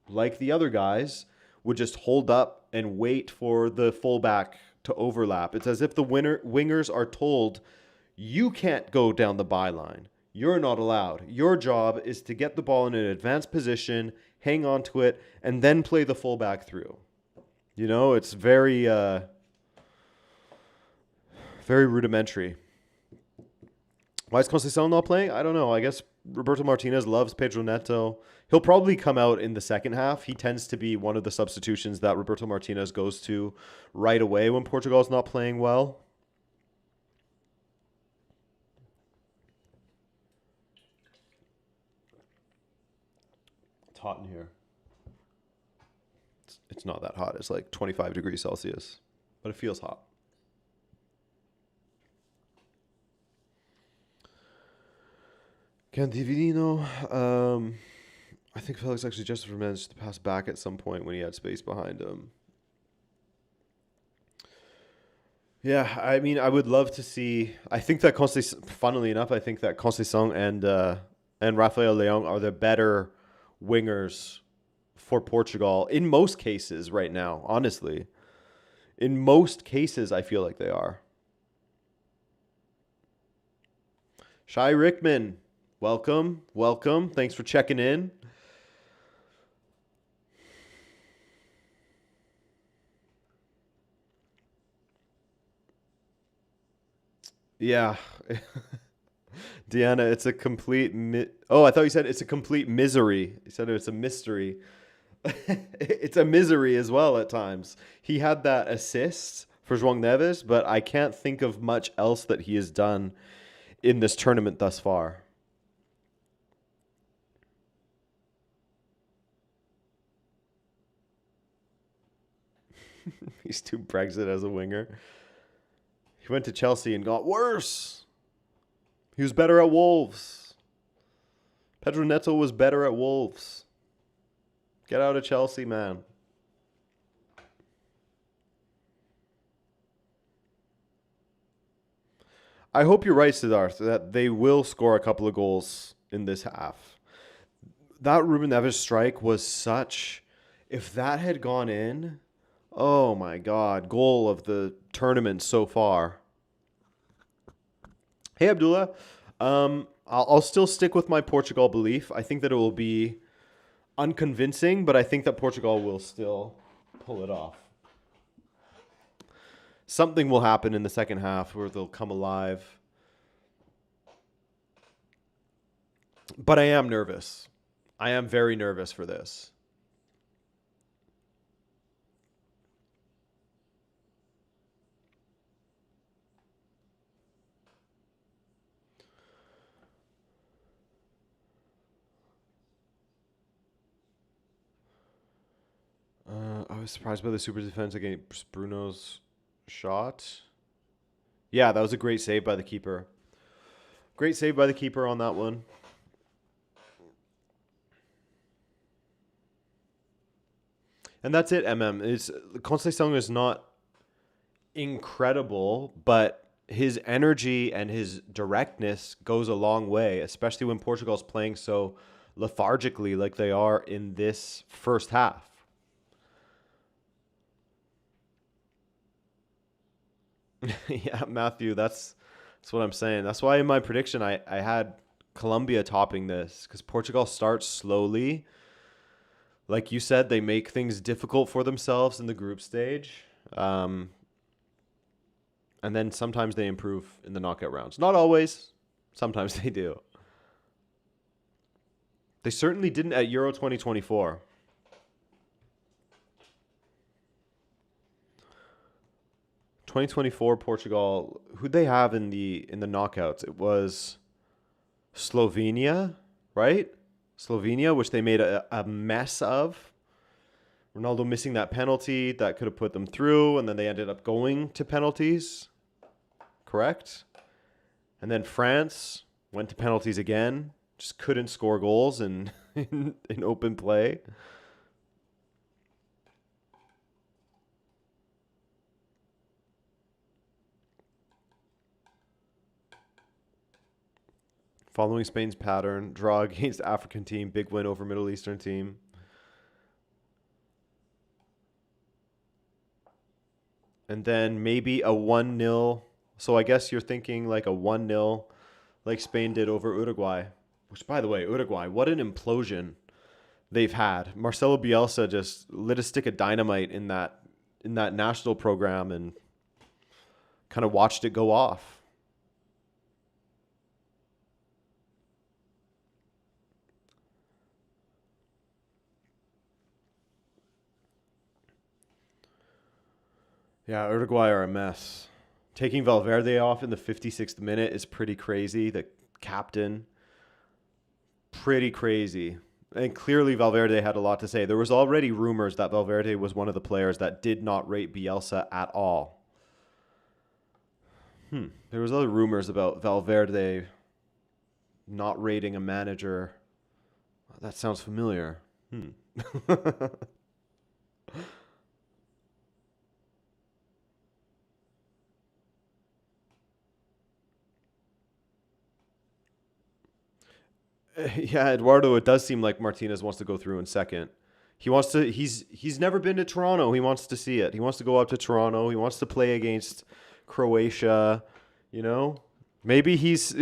like the other guys, would just hold up and wait for the fullback to overlap. It's as if the wingers are told, you can't go down the byline. You're not allowed. Your job is to get the ball in an advanced position, hang on to it, and then play the fullback through. You know, it's very, very rudimentary. Why is Conceição not playing? I don't know. I guess Roberto Martinez loves Pedro Neto. He'll probably come out in the second half. He tends to be one of the substitutions that Roberto Martinez goes to right away when Portugal's not playing well. It's hot in here. It's not that hot. It's like 25 degrees Celsius, but it feels hot. Cantivino, I think Felix actually just managed to pass back at some point when he had space behind him. Yeah, I mean, I would love to see. I think that funnily enough, I think that Conceição and Rafael Leão are the better wingers for Portugal in most cases right now. Honestly, in most cases, I feel like they are. Shai Rickman. Welcome. Thanks for checking in. Yeah. Deanna, it's a complete... I thought you said it's a complete misery. You said it's a mystery. It's a misery as well at times. He had that assist for João Neves, but I can't think of much else that he has done in this tournament thus far. He's too Brexit as a winger. He went to Chelsea and got worse. He was better at Wolves. Pedro Neto was better at Wolves. Get out of Chelsea, man. I hope you're right, Siddharth, that they will score a couple of goals in this half. That Ruben Neves strike was such... If that had gone in... Oh my God. Goal of the tournament so far. Hey, Abdullah. I'll still stick with my Portugal belief. I think that it will be unconvincing, but I think that Portugal will still pull it off. Something will happen in the second half where they'll come alive. But I am nervous. I am very nervous for this. I was surprised by the super defense against Bruno's shot. Yeah, that was a great save by the keeper. Great save by the keeper on that one. And that's it, Conceição is not incredible, but his energy and his directness goes a long way, especially when Portugal's playing so lethargically like they are in this first half. Yeah, Matthew, that's what I'm saying. That's why in my prediction I had Colombia topping this, because Portugal starts slowly. Like you said, they make things difficult for themselves in the group stage. And then sometimes they improve in the knockout rounds. Not always. Sometimes they do. They certainly didn't at Euro 2024. Portugal, who'd they have in the knockouts? It was Slovenia, right? Slovenia, which they made a mess of. Ronaldo missing that penalty that could have put them through, and then they ended up going to penalties. Correct? And then France went to penalties again. Just couldn't score goals in open play. Following Spain's pattern, draw against African team, big win over Middle Eastern team. And then maybe a 1-0. So I guess you're thinking like a 1-0 like Spain did over Uruguay. Which, by the way, Uruguay, what an implosion they've had. Marcelo Bielsa just lit a stick of dynamite in that national program and kind of watched it go off. Yeah, Uruguay are a mess. Taking Valverde off in the 56th minute is pretty crazy. The captain, pretty crazy. And clearly Valverde had a lot to say. There was already rumors that Valverde was one of the players that did not rate Bielsa at all. There was other rumors about Valverde not rating a manager. That sounds familiar. Yeah, Eduardo, it does seem like Martinez wants to go through in second. He wants to he's never been to Toronto. He wants to see it. He wants to go up to Toronto. He wants to play against Croatia, you know? Maybe he's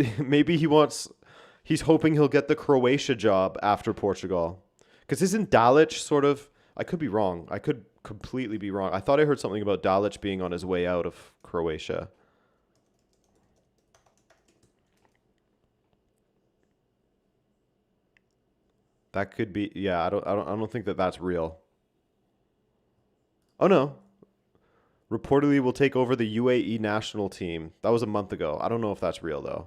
hoping he'll get the Croatia job after Portugal. Cuz isn't Dalic sort of, I could be wrong. I could completely be wrong. I thought I heard something about Dalic being on his way out of Croatia. That could be, yeah. I don't think that that's real. Oh no, reportedly will take over the UAE national team. That was a month ago. I don't know if that's real though.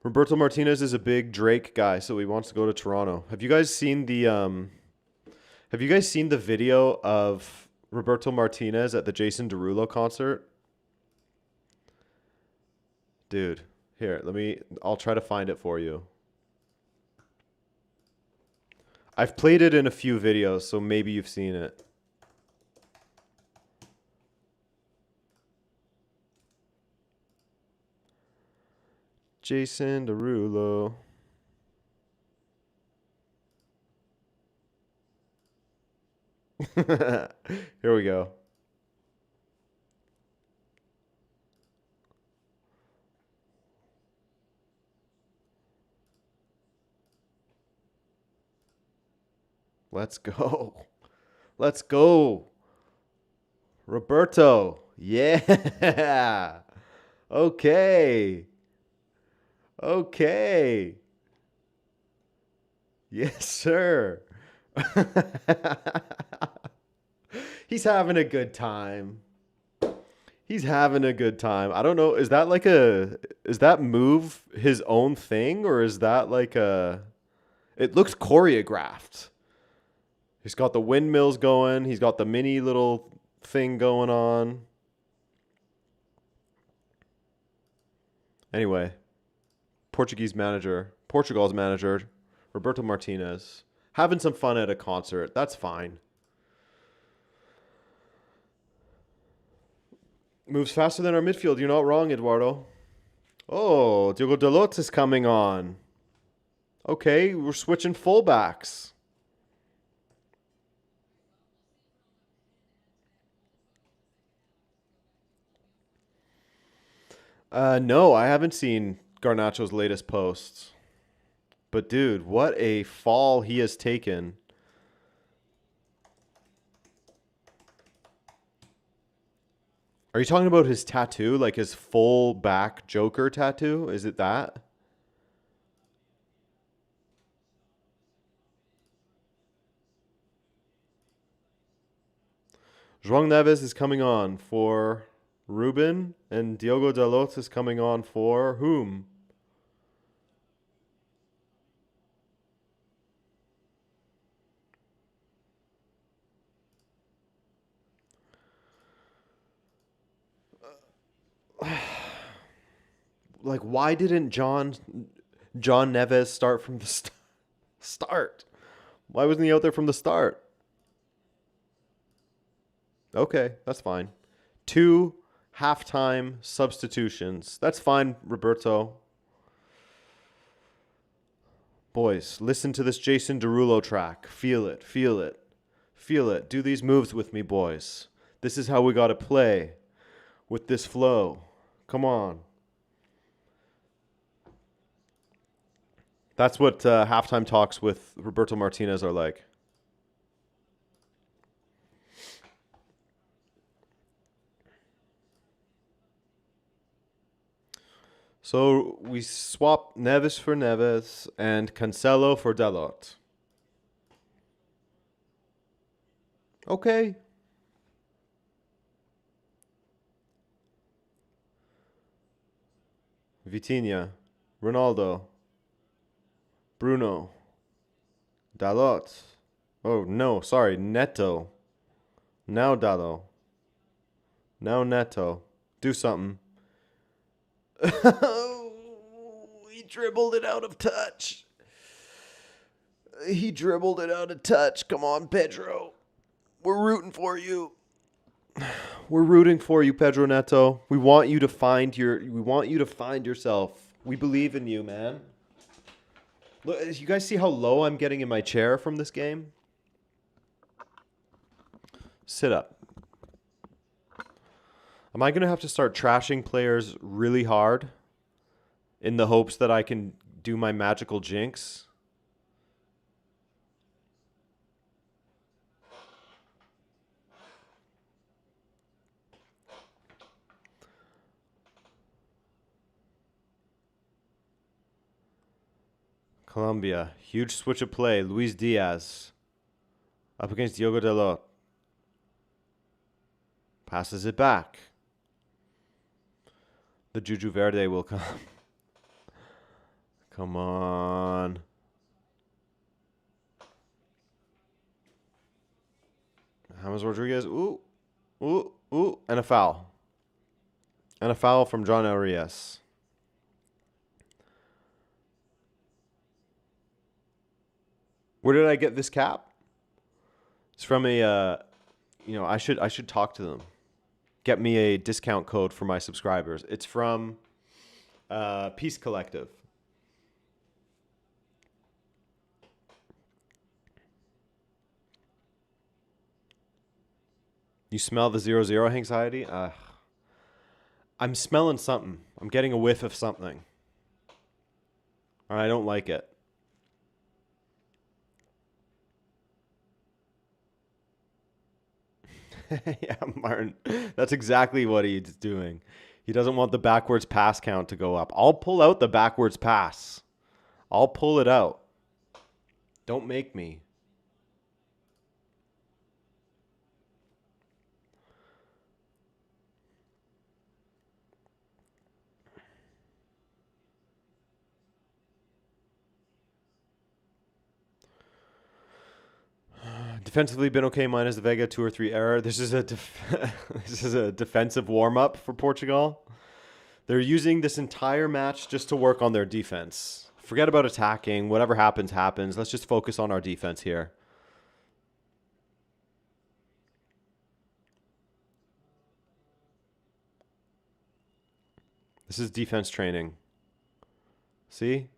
Roberto Martinez is a big Drake guy, so he wants to go to Toronto. Have you guys seen the video of Roberto Martinez at the Jason Derulo concert? Dude, here, I'll try to find it for you. I've played it in a few videos, so maybe you've seen it. Jason Derulo. Here we go. Let's go. Let's go. Roberto. Yeah. Okay. Okay. Yes, sir. He's having a good time. He's having a good time. I don't know. Is that move his own thing, or is that like it looks choreographed. He's got the windmills going. He's got the mini little thing going on. Anyway, Portugal's manager, Roberto Martinez, having some fun at a concert. That's fine. Moves faster than our midfield. You're not wrong, Eduardo. Oh, Diogo Dalot is coming on. Okay, we're switching fullbacks. No, I haven't seen Garnacho's latest posts. But dude, what a fall he has taken. Are you talking about his tattoo? Like his full back Joker tattoo? Is it that? João Neves is coming on for Ruben, and Diogo Dalot is coming on for whom? Like, why didn't John Neves start from the start? Why wasn't he out there from the start? Okay, that's fine. 2 halftime substitutions. That's fine, Roberto. Boys, listen to this Jason Derulo track. Feel it, feel it, feel it. Do these moves with me, boys. This is how we got to play with this flow. Come on. That's what halftime talks with Roberto Martinez are like. So we swap Neves for Neves and Cancelo for Dalot. Okay. Vitinha, Ronaldo, Bruno, Dalot. Oh no, sorry, Neto. Now Dalot. Now Neto. Do something. He dribbled it out of touch. He dribbled it out of touch. Come on, Pedro. We're rooting for you. We're rooting for you, Pedro Neto. We want you to find yourself. We believe in you, man. Look, you guys see how low I'm getting in my chair from this game? Sit up. Am I going to have to start trashing players really hard in the hopes that I can do my magical jinx? Colombia, huge switch of play. Luis Diaz up against Diogo Dalot. Passes it back. The Juju Verde will come. Come on. James Rodriguez. Ooh. Ooh. Ooh. And a foul. And a foul from John Arias. Where did I get this cap? It's from a, I should talk to them. Get me a discount code for my subscribers. It's from Peace Collective. You smell the 0-0 anxiety? I'm smelling something. I'm getting a whiff of something. I don't like it. Yeah, Martin. That's exactly what he's doing. He doesn't want the backwards pass count to go up. I'll pull out the backwards pass. I'll pull it out. Don't make me. Defensively been okay minus the Vega 2 or 3 error. This is a this is a defensive warm up for Portugal. They're using this entire match just to work on their defense. Forget about attacking. Whatever happens happens. Let's just focus on our defense here. This is defense training. See?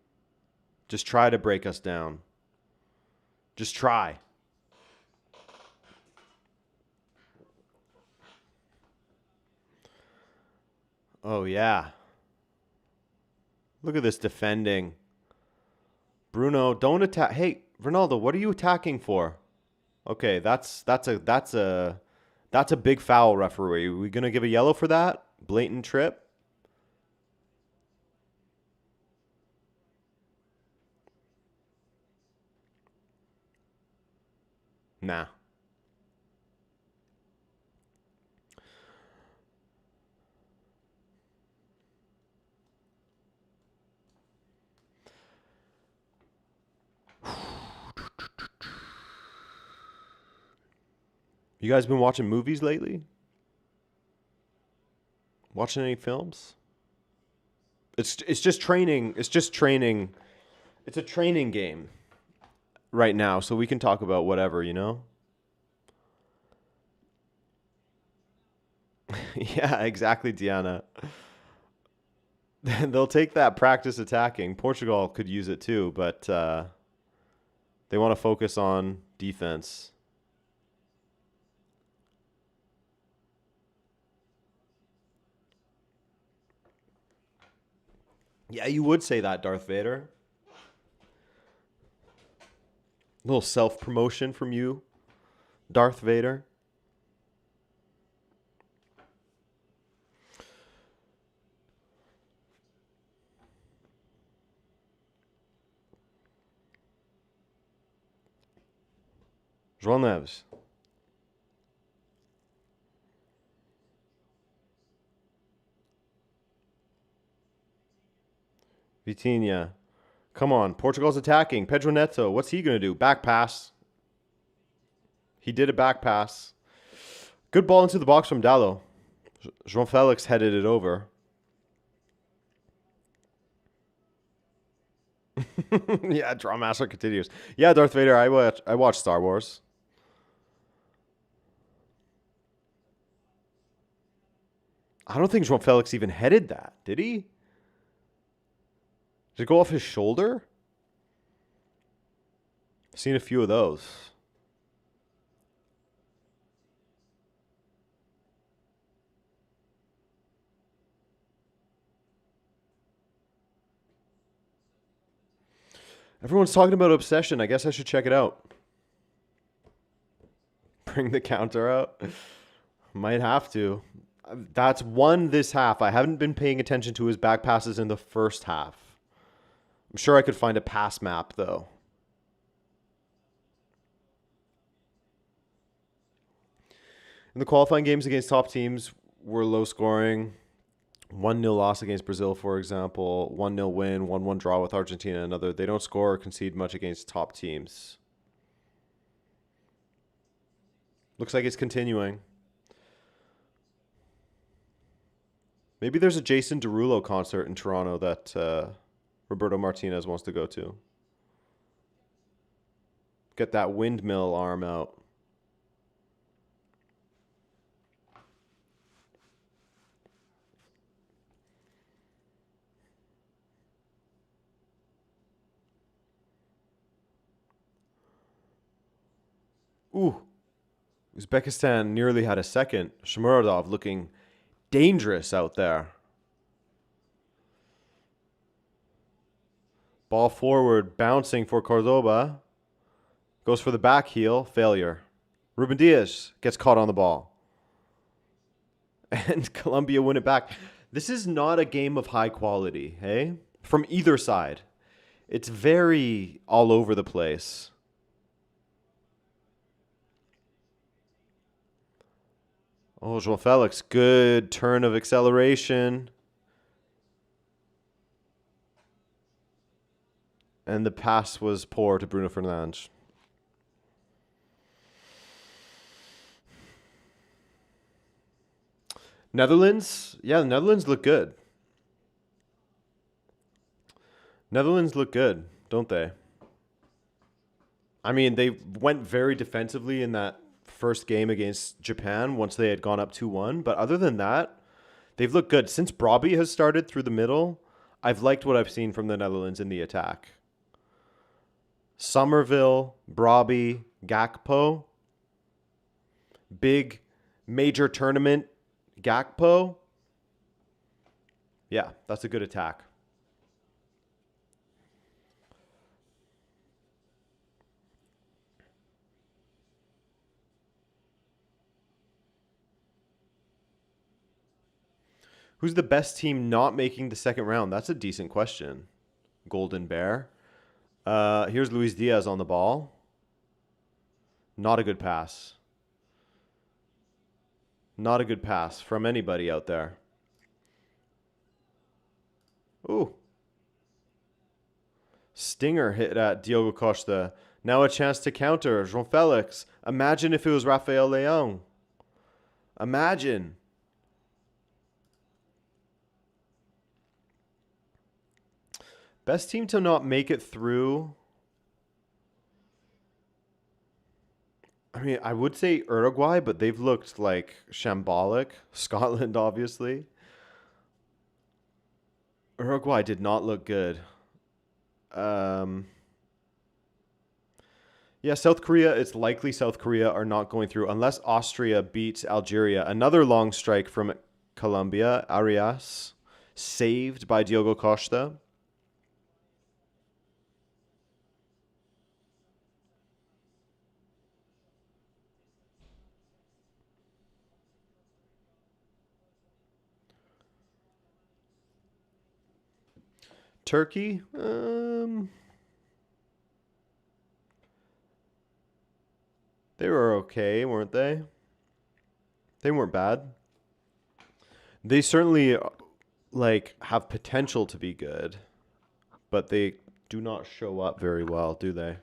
Just try to break us down. Just try. Oh, yeah. Look at this defending. Bruno, don't attack. Hey, Ronaldo, what are you attacking for? Okay, that's a big foul, referee. Are we going to give a yellow for that? Blatant trip? Nah. You guys been watching movies lately? Watching any films? It's just training. It's just training. It's a training game right now, so we can talk about whatever, you know? Yeah, exactly, Deanna. They'll take that practice attacking. Portugal could use it too, but they want to focus on defense. Yeah, you would say that, Darth Vader. A little self-promotion from you, Darth Vader. João Neves. Vitinha. Come on. Portugal's attacking. Pedro Neto. What's he going to do? Back pass. He did a back pass. Good ball into the box from Dallo. João Felix headed it over. Yeah, Draw Master continues. Yeah, Darth Vader, I watch Star Wars. I don't think João Felix even headed that, did he? Did it go off his shoulder? I've seen a few of those. Everyone's talking about Obsession. I guess I should check it out. Bring the counter out. Might have to. That's one this half. I haven't been paying attention to his back passes in the first half. I'm sure I could find a pass map, though. In the qualifying games against top teams, were low scoring. 1-0 loss against Brazil, for example. 1-0 win, 1-1 draw with Argentina. Another. They don't score or concede much against top teams. Looks like it's continuing. Maybe there's a Jason Derulo concert in Toronto that Roberto Martinez wants to go to. Get that windmill arm out. Ooh. Uzbekistan nearly had a second. Shomurodov looking dangerous out there. Ball forward, bouncing for Cordoba. Goes for the back heel, failure. Ruben Diaz gets caught on the ball. And Colombia win it back. This is not a game of high quality, hey? From either side. It's very all over the place. Oh, João Felix, good turn of acceleration. And the pass was poor to Bruno Fernandes. Netherlands? Yeah, the Netherlands look good. Netherlands look good, don't they? I mean, they went very defensively in that first game against Japan once they had gone up 2-1. But other than that, they've looked good. Since Brobby has started through the middle, I've liked what I've seen from the Netherlands in the attack. Somerville, Brobby, Gakpo. Big major tournament Gakpo. Yeah, that's a good attack. Who's the best team not making the second round? That's a decent question. Golden Bear. Here's Luis Diaz on the ball. Not a good pass. Not a good pass from anybody out there. Ooh. Stinger hit at Diogo Costa. Now a chance to counter. João Felix. Imagine if it was Rafael Leão. Imagine. Best team to not make it through. I mean, I would say Uruguay, but they've looked like shambolic. Scotland, obviously. Uruguay did not look good. Yeah, South Korea, it's likely South Korea are not going through unless Austria beats Algeria. Another long strike from Colombia. Arias, saved by Diogo Costa. Turkey, they were okay, weren't they? They weren't bad. They certainly have potential to be good, but they do not show up very well, do they?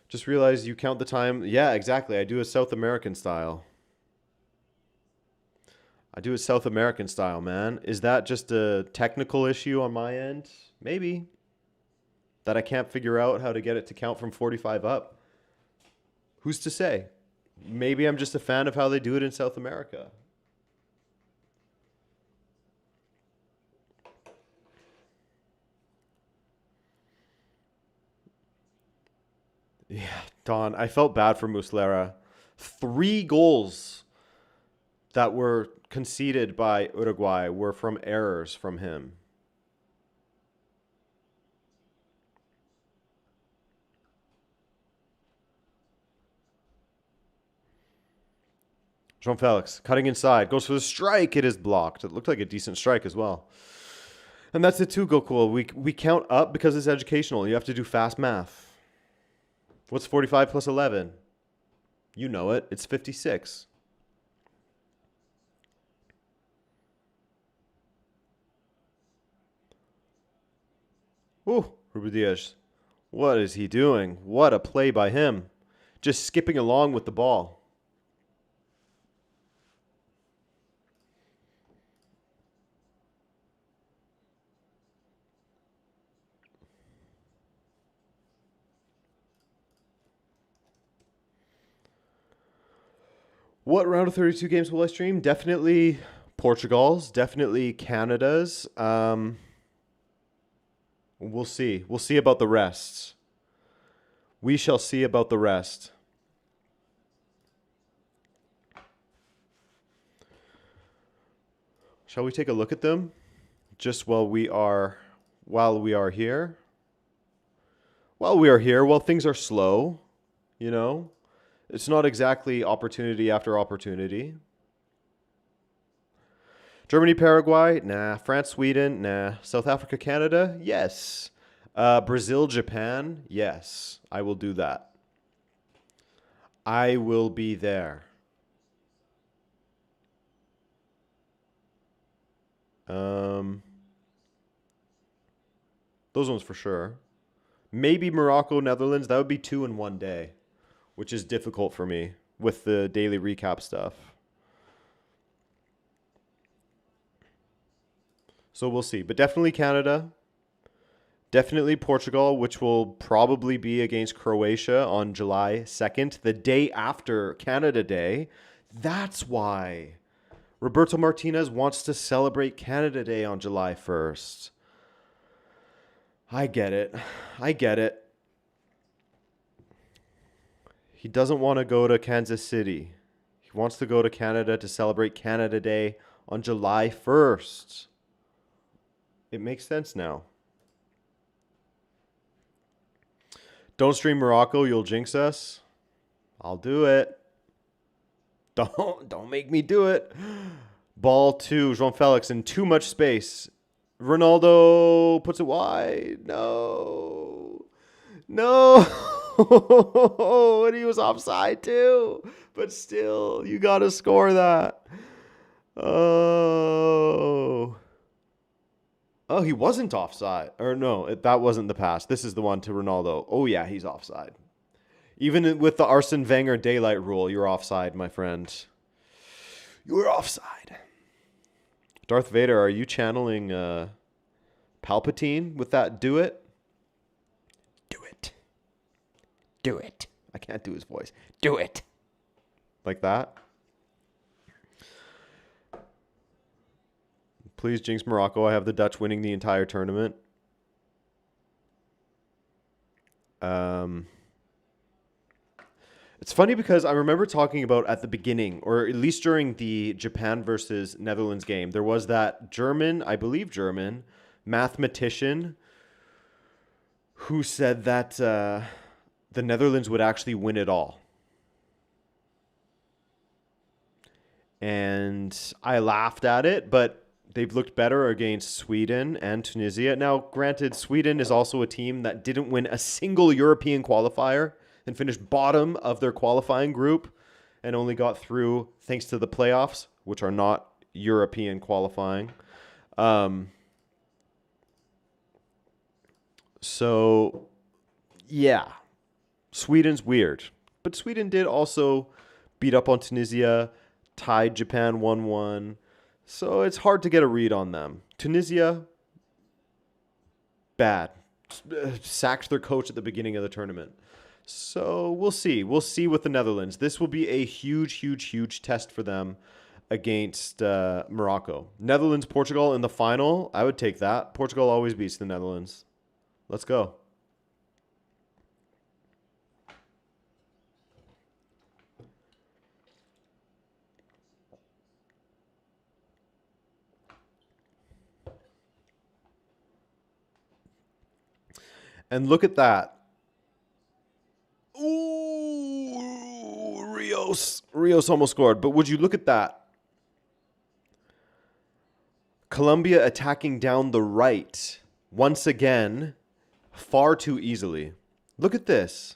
Just realized you count the time. Yeah, exactly. I do a South American style. Man. Is that just a technical issue on my end? Maybe. That I can't figure out how to get it to count from 45 up. Who's to say? Maybe I'm just a fan of how they do it in South America. Yeah, Don, I felt bad for Muslera. 3 goals that were conceded by Uruguay were from errors from him. João Felix cutting inside, goes for the strike. It is blocked. It looked like a decent strike as well. And that's it too, Gokul. We count up because it's educational. You have to do fast math. What's 45 plus 11? You know it. It's 56. Ooh, Ruben Diaz. What is he doing? What a play by him. Just skipping along with the ball. What round of 32 games will I stream? Definitely Portugal's. Definitely Canada's. We'll see. We'll see about the rest. We shall see about the rest. Shall we take a look at them just while we are here? While things are slow, you know? It's not exactly opportunity after opportunity. Germany, Paraguay? Nah. France, Sweden? Nah. South Africa, Canada? Yes. Brazil, Japan? Yes. I will do that. I will be there. Those ones for sure. Maybe Morocco, Netherlands. That would be 2 in one day, which is difficult for me with the daily recap stuff. So we'll see. But definitely Canada. Definitely Portugal, which will probably be against Croatia on July 2nd, the day after Canada Day. That's why Roberto Martinez wants to celebrate Canada Day on July 1st. I get it. I get it. He doesn't want to go to Kansas City. He wants to go to Canada to celebrate Canada Day on July 1st. It makes sense now. Don't stream Morocco, you'll jinx us. I'll do it. Don't make me do it. Ball to João Felix in too much space. Ronaldo puts it wide. No. And he was offside too. But still, you got to score that. Oh, he wasn't offside. Or no, that wasn't the pass. This is the one to Ronaldo. Oh, yeah, he's offside. Even with the Arsene Wenger daylight rule, you're offside, my friend. You're offside. Darth Vader, are you channeling Palpatine with that do it? Do it. Do it. I can't do his voice. Do it. Like that? Please jinx Morocco. I have the Dutch winning the entire tournament. It's funny because I remember talking about at the beginning, or at least during the Japan versus Netherlands game, there was that German mathematician who said that the Netherlands would actually win it all. And I laughed at it, but they've looked better against Sweden and Tunisia. Now, granted, Sweden is also a team that didn't win a single European qualifier and finished bottom of their qualifying group and only got through thanks to the playoffs, which are not European qualifying. So, yeah, Sweden's weird. But Sweden did also beat up on Tunisia, tied Japan 1-1. So it's hard to get a read on them. Tunisia, bad. Sacked their coach at the beginning of the tournament. So we'll see. We'll see with the Netherlands. This will be a huge, huge, huge test for them against Morocco. Netherlands, Portugal in the final. I would take that. Portugal always beats the Netherlands. Let's go. And look at that. Ooh, Rios almost scored. But would you look at that? Colombia attacking down the right. Once again, far too easily. Look at this.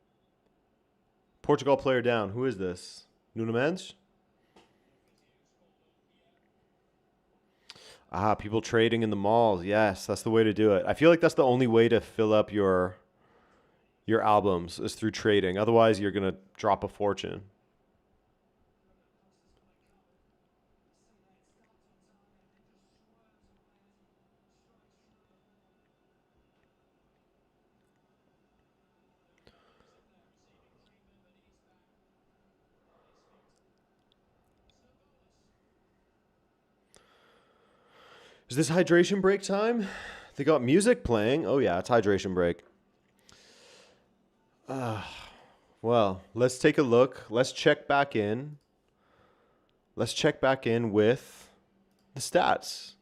Portugal player down. Who is this? Nuno Mendes? Ah, people trading in the malls. Yes, that's the way to do it. I feel like that's the only way to fill up your albums is through trading. Otherwise, you're going to drop a fortune. Is this hydration break time? They got music playing. Oh, yeah, it's hydration break. Well, let's take a look. Let's check back in. Let's check back in with the stats.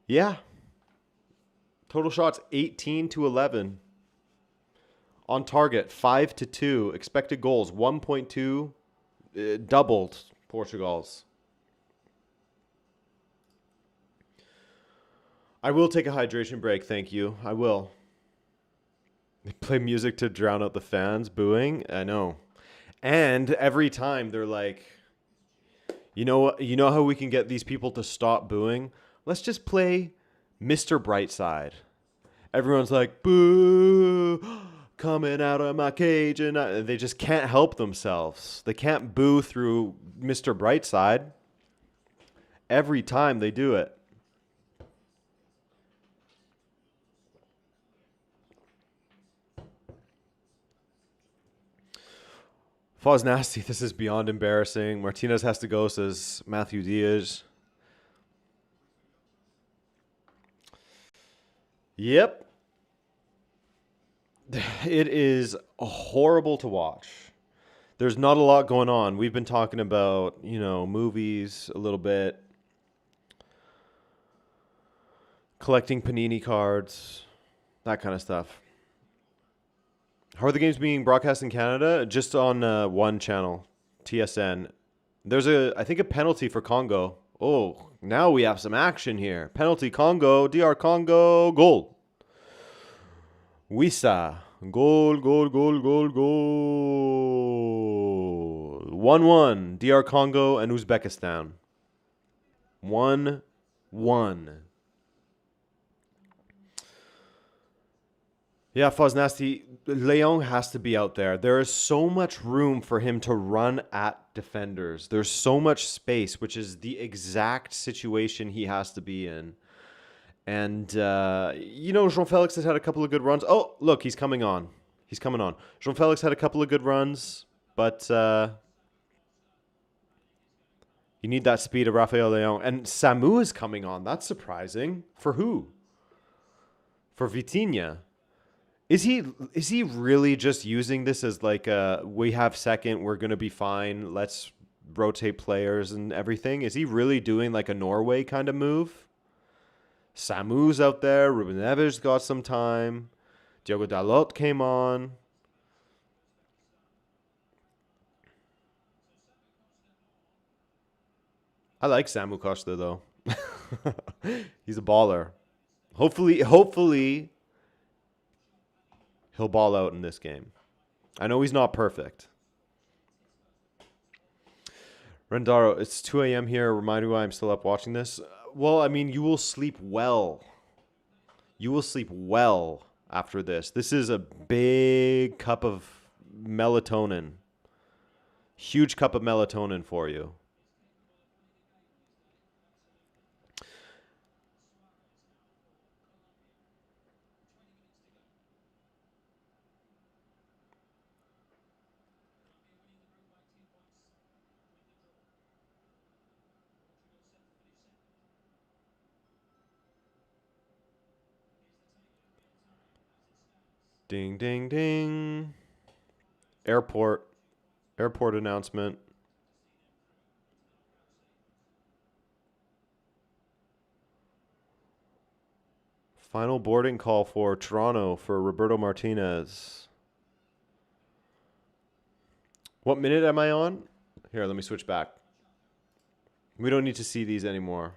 Yeah. Total shots 18 to 11. On target 5 to 2. Expected goals 1.2. Doubled Portugal's. I will take a hydration break, thank you. I will. They play music to drown out the fans booing. I know. And every time they're like, you know how we can get these people to stop booing? Let's just play Mr. Brightside. Everyone's like, boo, coming out of my cage. And they just can't help themselves. They can't boo through Mr. Brightside. Every time they do it. Foz nasty. This is beyond embarrassing. Martinez has to go, says Matthew Diaz. Yep. It is horrible to watch. There's not a lot going on. We've been talking about, movies a little bit. Collecting Panini cards. That kind of stuff. How are the games being broadcast in Canada? Just on one channel, TSN. There's I think a penalty for Congo. Oh, now we have some action here. Penalty Congo, DR Congo, goal. Wisa, goal, goal, goal, goal, goal. 1-1, DR Congo and Uzbekistan. 1-1. Yeah, Foznasti, Leon has to be out there. There is so much room for him to run at defenders. There's so much space, which is the exact situation he has to be in. And, Jean-Felix has had a couple of good runs. Oh, look, he's coming on. He's coming on. Jean-Felix had a couple of good runs, but you need that speed of Rafael Leon. And Samu is coming on. That's surprising. For who? For Vitinha. Is he really just using this as like we have second, we're going to be fine, let's rotate players and everything? Is he really doing like a Norway kind of move? Samu's out there. Ruben Neves got some time. Diogo Dalot came on. I like Samu Costa though. He's a baller. Hopefully he'll ball out in this game. I know he's not perfect. Rendaro, it's 2 a.m. here. Remind me why I'm still up watching this. Well, I mean, you will sleep well. You will sleep well after this. This is a big cup of melatonin. Huge cup of melatonin for you. Ding, ding, ding. Airport announcement. Final boarding call for Toronto for Roberto Martinez. What minute am I on? Here, let me switch back. We don't need to see these anymore.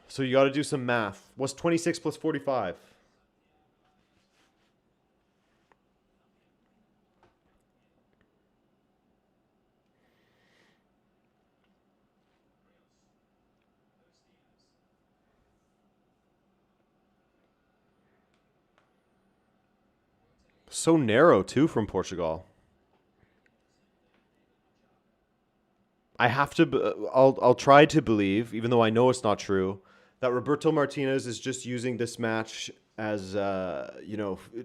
So you got to do some math. What's 26 plus 45? So narrow, too, from Portugal. I have to. I'll try to believe, even though I know it's not true, that Roberto Martinez is just using this match as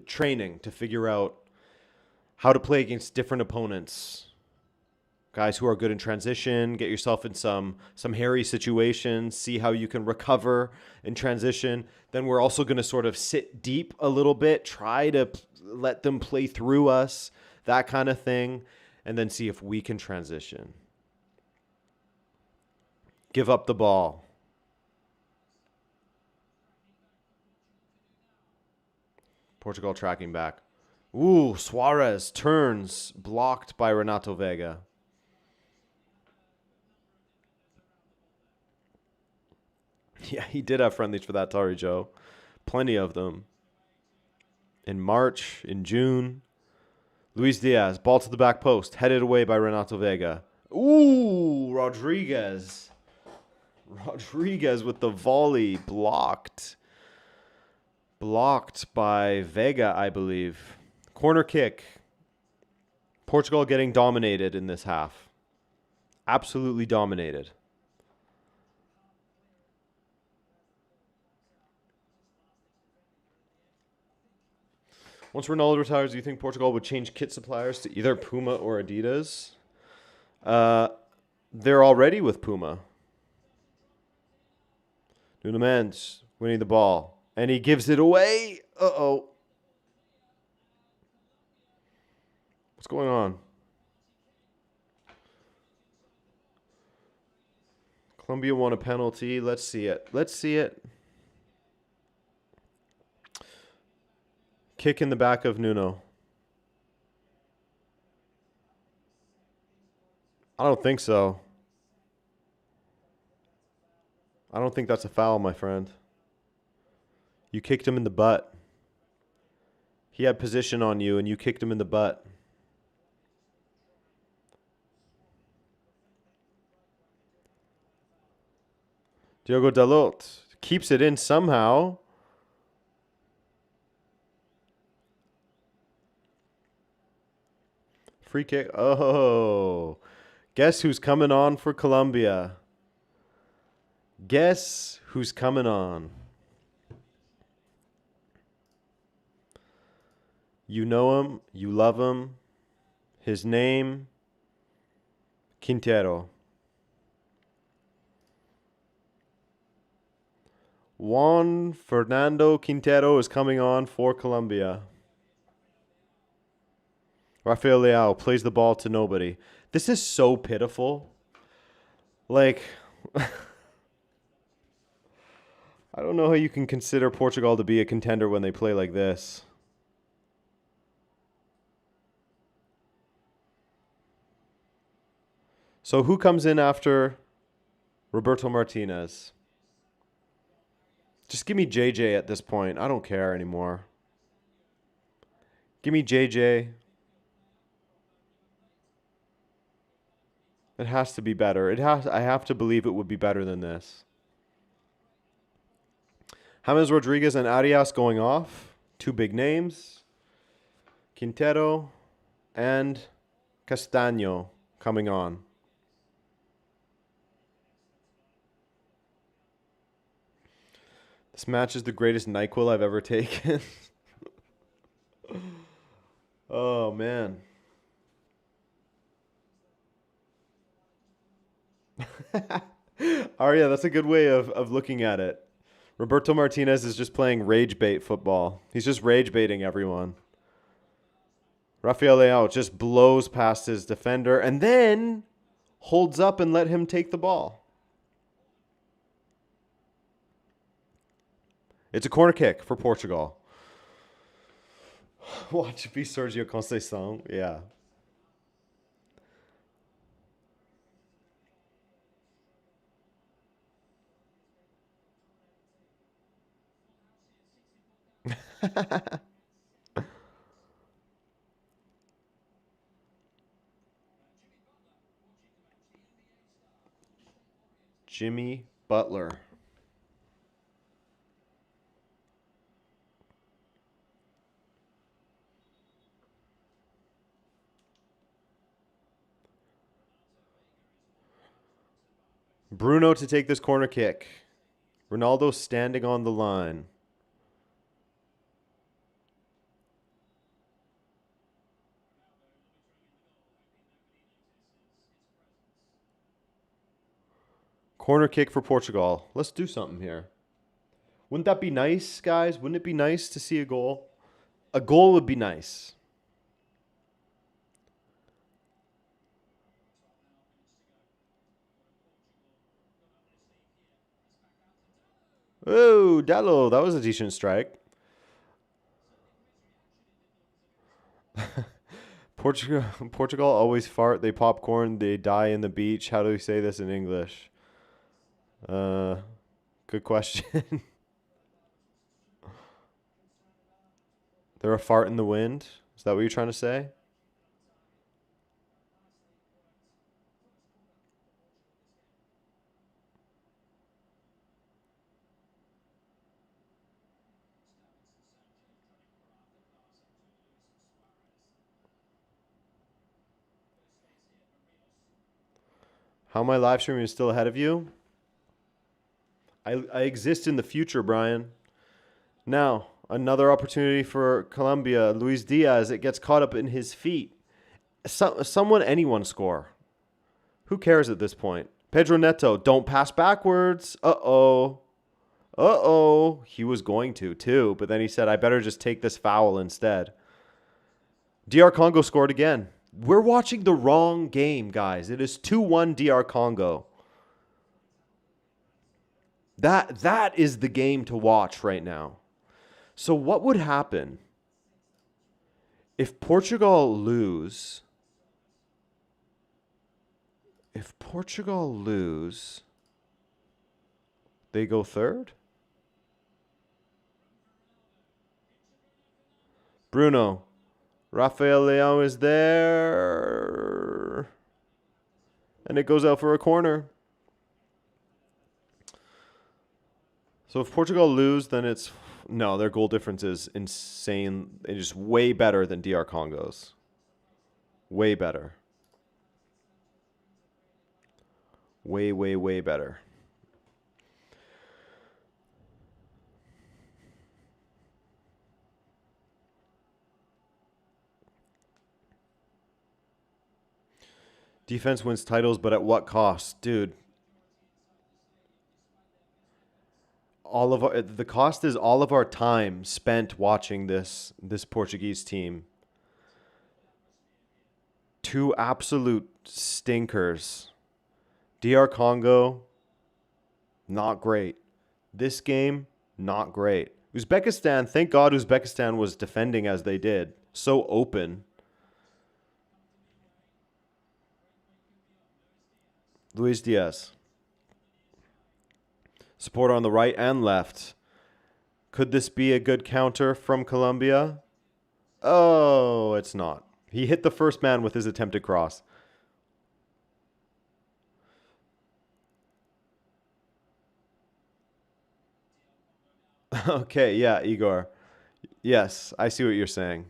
training to figure out how to play against different opponents. Guys who are good in transition, get yourself in some hairy situations, see how you can recover in transition. Then we're also going to sort of sit deep a little bit, try to let them play through us, that kind of thing, and then see if we can transition. Give up the ball. Portugal tracking back. Ooh, Suarez turns, blocked by Renato Vega. Yeah, he did have friendlies for that, Tari Joe. Plenty of them. In March, in June. Luis Diaz, ball to the back post, headed away by Renato Vega. Ooh, Rodriguez. Rodriguez with the volley, blocked. Blocked by Vega, I believe. Corner kick. Portugal getting dominated in this half. Absolutely dominated. Once Ronaldo retires, do you think Portugal would change kit suppliers to either Puma or Adidas? They're already with Puma. Nuno Mendes winning the ball. And he gives it away. Uh-oh. What's going on? Colombia won a penalty. Let's see it. Let's see it. Kick in the back of Nuno. I don't think so. I don't think that's a foul, my friend. You kicked him in the butt. He had position on you, and you kicked him in the butt. Diogo Dalot keeps it in somehow. Free kick. Oh. Guess who's coming on for Colombia? Guess who's coming on? You know him. You love him. His name, Quintero. Juan Fernando Quintero is coming on for Colombia. Rafael Leao plays the ball to nobody. This is so pitiful. Like, I don't know how you can consider Portugal to be a contender when they play like this. So who comes in after Roberto Martinez? Just give me JJ at this point. I don't care anymore. Give me JJ. It has to be better. I have to believe it would be better than this. James Rodriguez and Arias going off. Two big names. Quintero and Castaño coming on. This match is the greatest NyQuil I've ever taken. Oh, man. Aria, that's a good way of looking at it. Roberto Martinez is just playing rage bait football. He's just rage baiting everyone. Rafael Leao just blows past his defender and then holds up and let him take the ball. It's a corner kick for Portugal. Watch be Sergio Conceição. Yeah. Jimmy Butler. Bruno to take this corner kick. Ronaldo standing on the line. Corner kick for Portugal. Let's do something here. Wouldn't that be nice, guys? Wouldn't it be nice to see a goal? A goal would be nice. Oh, Dallo, that was a decent strike. Portugal always fart. They popcorn. They die in the beach. How do we say this in English? Uh, Good question. They're a fart in the wind. Is that what you're trying to say? How my live streaming is still ahead of you? I exist in the future, Brian. Now, another opportunity for Colombia. Luis Diaz, it gets caught up in his feet. Someone, anyone score. Who cares at this point? Pedro Neto, don't pass backwards. Uh-oh. Uh-oh. He was going to, too. But then he said, I better just take this foul instead. DR Congo scored again. We're watching the wrong game, guys. It is 2-1 DR Congo. That is the game to watch right now. So what would happen if Portugal lose? If Portugal lose, they go third? Bruno. Rafael Leão is there. And it goes out for a corner. So if Portugal lose, then it's... No, their goal difference is insane. It is way better than DR Congo's. Way better. Way, way, way better. Defense wins titles, but at what cost? Dude. The cost is all of our time spent watching this Portuguese team. Two absolute stinkers. DR Congo, not great. This game, not great. Uzbekistan, thank God Uzbekistan was defending as they did. So open. Luis Diaz. Support on the right and left. Could this be a good counter from Colombia? Oh, it's not. He hit the first man with his attempted cross. Okay, yeah, Igor. Yes, I see what you're saying.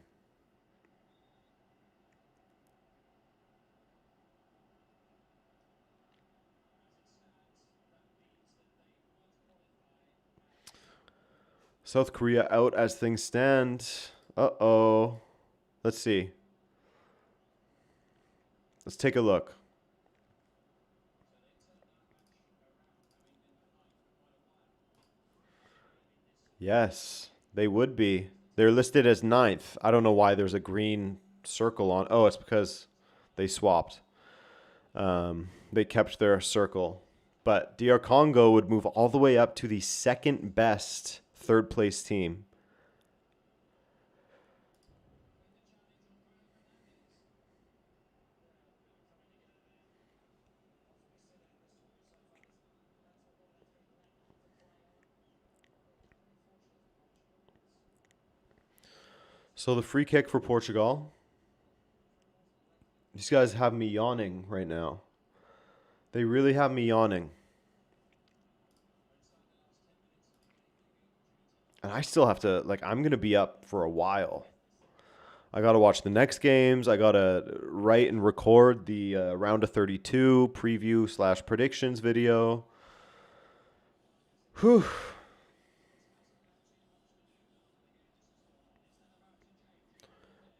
South Korea out as things stand. Uh-oh. Let's see. Let's take a look. Yes, they would be. They're listed as ninth. I don't know why there's a green circle on. Oh, it's because they swapped. They kept their circle. But DR Congo would move all the way up to the second best third place team. So the free kick for Portugal. These guys have me yawning right now. They really have me yawning. And I still have to, like, I'm going to be up for a while. I got to watch the next games. I got to write and record the round of 32 preview / predictions video. Whew.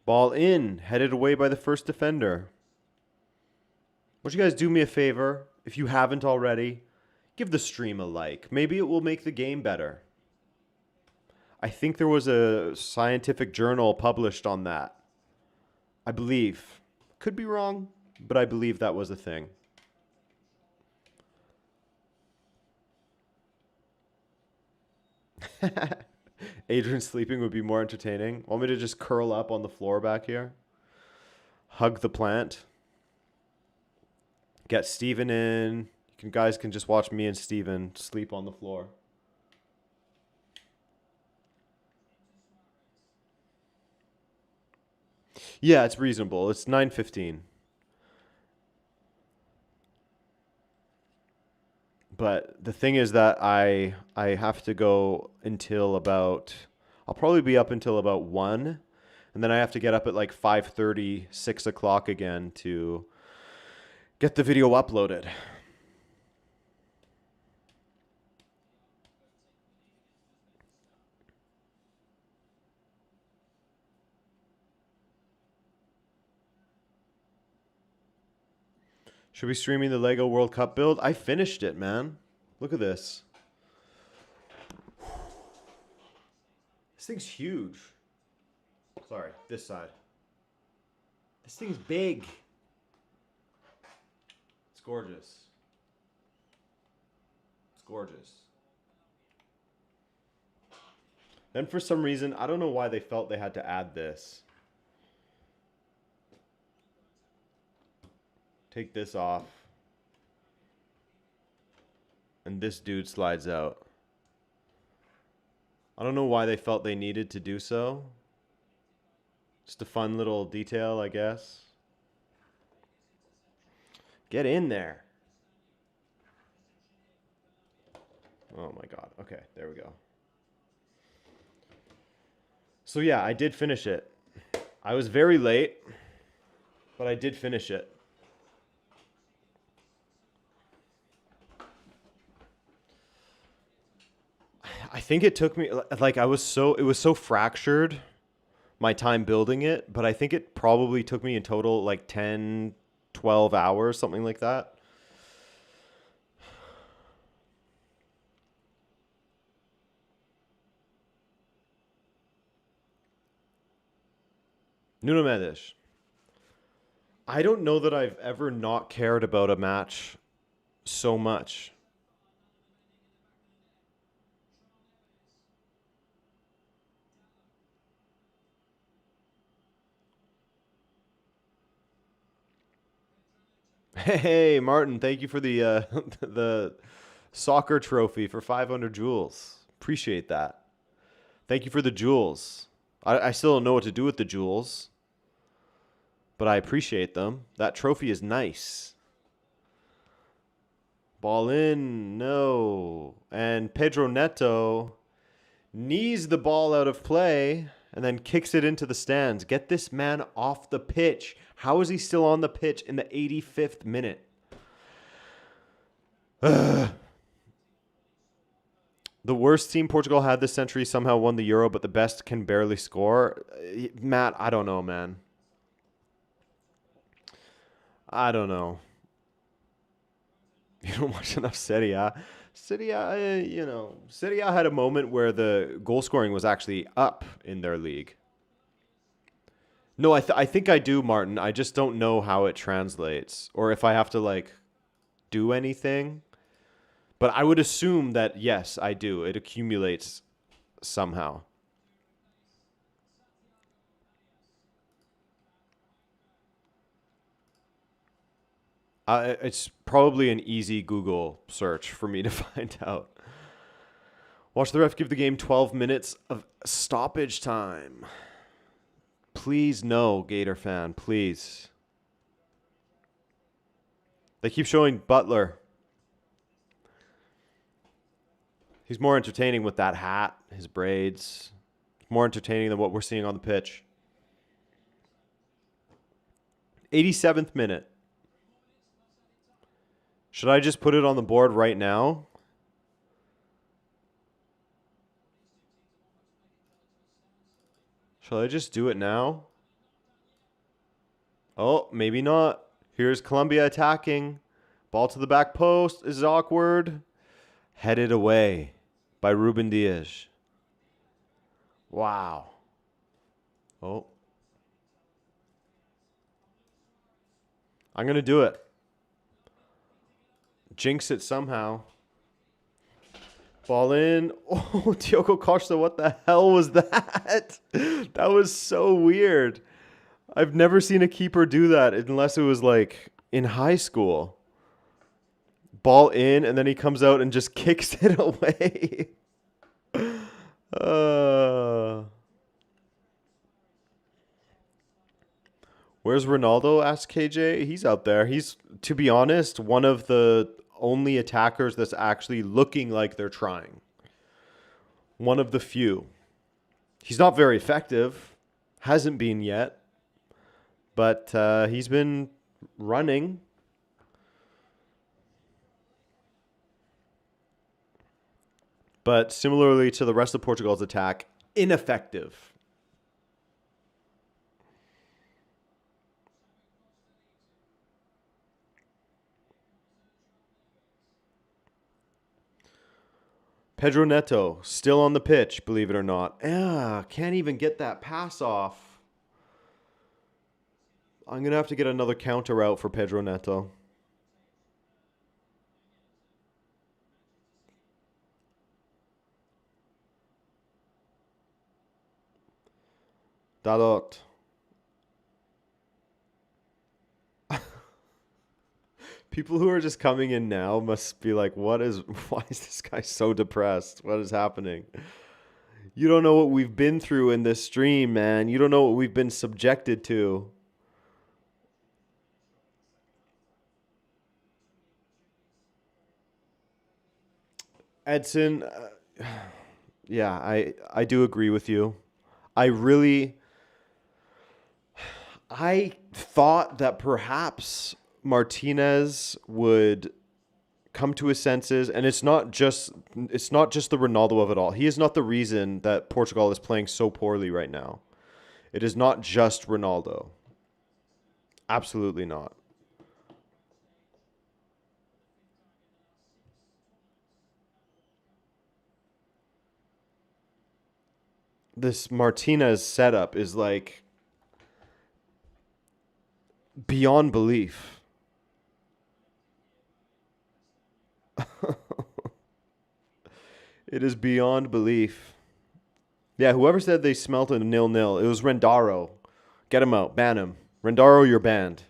Ball in, headed away by the first defender. Won't you guys do me a favor? If you haven't already, give the stream a like. Maybe it will make the game better. I think there was a scientific journal published on that. I believe. Could be wrong, but I believe that was a thing. Adrian sleeping would be more entertaining. Want me to just curl up on the floor back here? Hug the plant. Get Steven in. You guys can just watch me and Steven sleep on the floor. Yeah, it's reasonable. It's 9:15. But the thing is that I have to go until about, I'll probably be up until about 1, and then I have to get up at like 5:30, 6 o'clock again to get the video uploaded. Should be streaming the Lego World Cup build. I finished it, man. Look at this. This thing's huge. Sorry, this side. This thing's big. It's gorgeous. It's gorgeous. Then for some reason, I don't know why they felt they had to add this. Take this off. And this dude slides out. I don't know why they felt they needed to do so. Just a fun little detail, I guess. Get in there. Oh my God. Okay, there we go. So yeah, I did finish it. I was very late, but I did finish it. I think it took me, like, it was so fractured, my time building it, but I think it probably took me in total like 10, 12 hours, something like that. Nuno Mendes. I don't know that I've ever not cared about a match so much. Hey, Martin, thank you for the the soccer trophy for 500 jewels. Appreciate that. Thank you for the jewels. I still don't know what to do with the jewels, but I appreciate them. That trophy is nice. Ball in, no. And Pedro Neto knees the ball out of play and then kicks it into the stands. Get this man off the pitch. How is he still on the pitch in the 85th minute? Ugh. The worst team Portugal had this century somehow won the Euro, but the best can barely score. Matt, I don't know, man. I don't know. You don't watch enough Serie A. Serie A, Serie A had a moment where the goal scoring was actually up in their league. No, I think I do, Martin. I just don't know how it translates or if I have to, like, do anything. But I would assume that, yes, I do. It accumulates somehow. It's probably an easy Google search for me to find out. Watch the ref give the game 12 minutes of stoppage time. Please no, Gator fan, please. They keep showing Butler. He's more entertaining with that hat, his braids. More entertaining than what we're seeing on the pitch. 87th minute. Should I just put it on the board right now? Shall I just do it now? Oh, maybe not. Here's Colombia attacking. Ball to the back post. This is awkward. Headed away by Ruben Diaz. Wow. Oh. I'm going to do it. Jinx it somehow. Ball in. Oh, Diogo Costa, what the hell was that? That was so weird. I've never seen a keeper do that unless it was like in high school. Ball in, and then he comes out and just kicks it away. Where's Ronaldo? Asked KJ. He's out there. He's, to be honest, one of the only attackers that's actually looking like they're trying. One of the few. He's not very effective. Hasn't been yet. But he's been running. But similarly to the rest of Portugal's attack, ineffective. Pedro Neto, still on the pitch, believe it or not. Can't even get that pass off. I'm going to have to get another counter out for Pedro Neto. Dalot. People who are just coming in now must be like, why is this guy so depressed? What is happening? You don't know what we've been through in this stream, man. You don't know what we've been subjected to. Edson, yeah, I do agree with you. I thought that perhaps Martinez would come to his senses, and it's not just the Ronaldo of it all. He is not the reason that Portugal is playing so poorly right now. It is not just Ronaldo. Absolutely not. This Martinez setup is like beyond belief. It is beyond belief. Yeah, whoever said they smelt a 0-0, it was Rendaro. Get him out. Ban him. Rendaro, you're banned.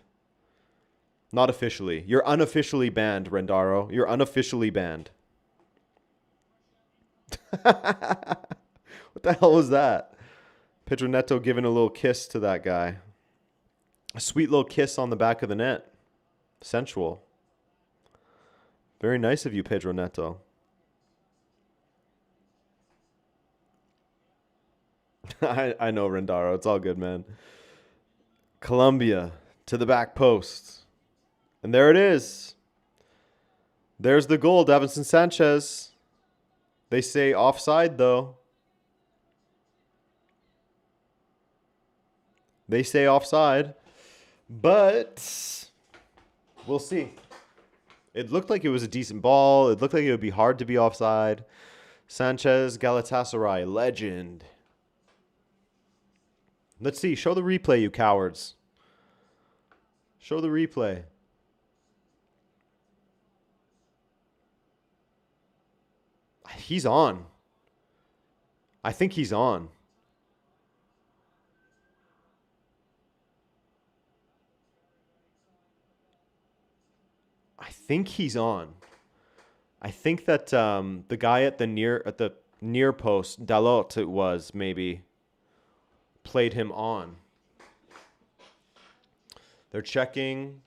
Not officially. You're unofficially banned, Rendaro. You're unofficially banned. What the hell was that? Pedro Neto giving a little kiss to that guy. A sweet little kiss on the back of the net. Sensual. Very nice of you, Pedro Neto. I know, Rendaro. It's all good, man. Colombia to the back post. And there it is. There's the goal, Davinson Sanchez. They say offside, though. They say offside. But we'll see. It looked like it was a decent ball. It looked like it would be hard to be offside. Sanchez, Galatasaray, legend. Let's see. Show the replay, you cowards. Show the replay. He's on. I think he's on. I think he's on. I think that the guy at the near post, Dalot it was maybe, played him on. They're checking.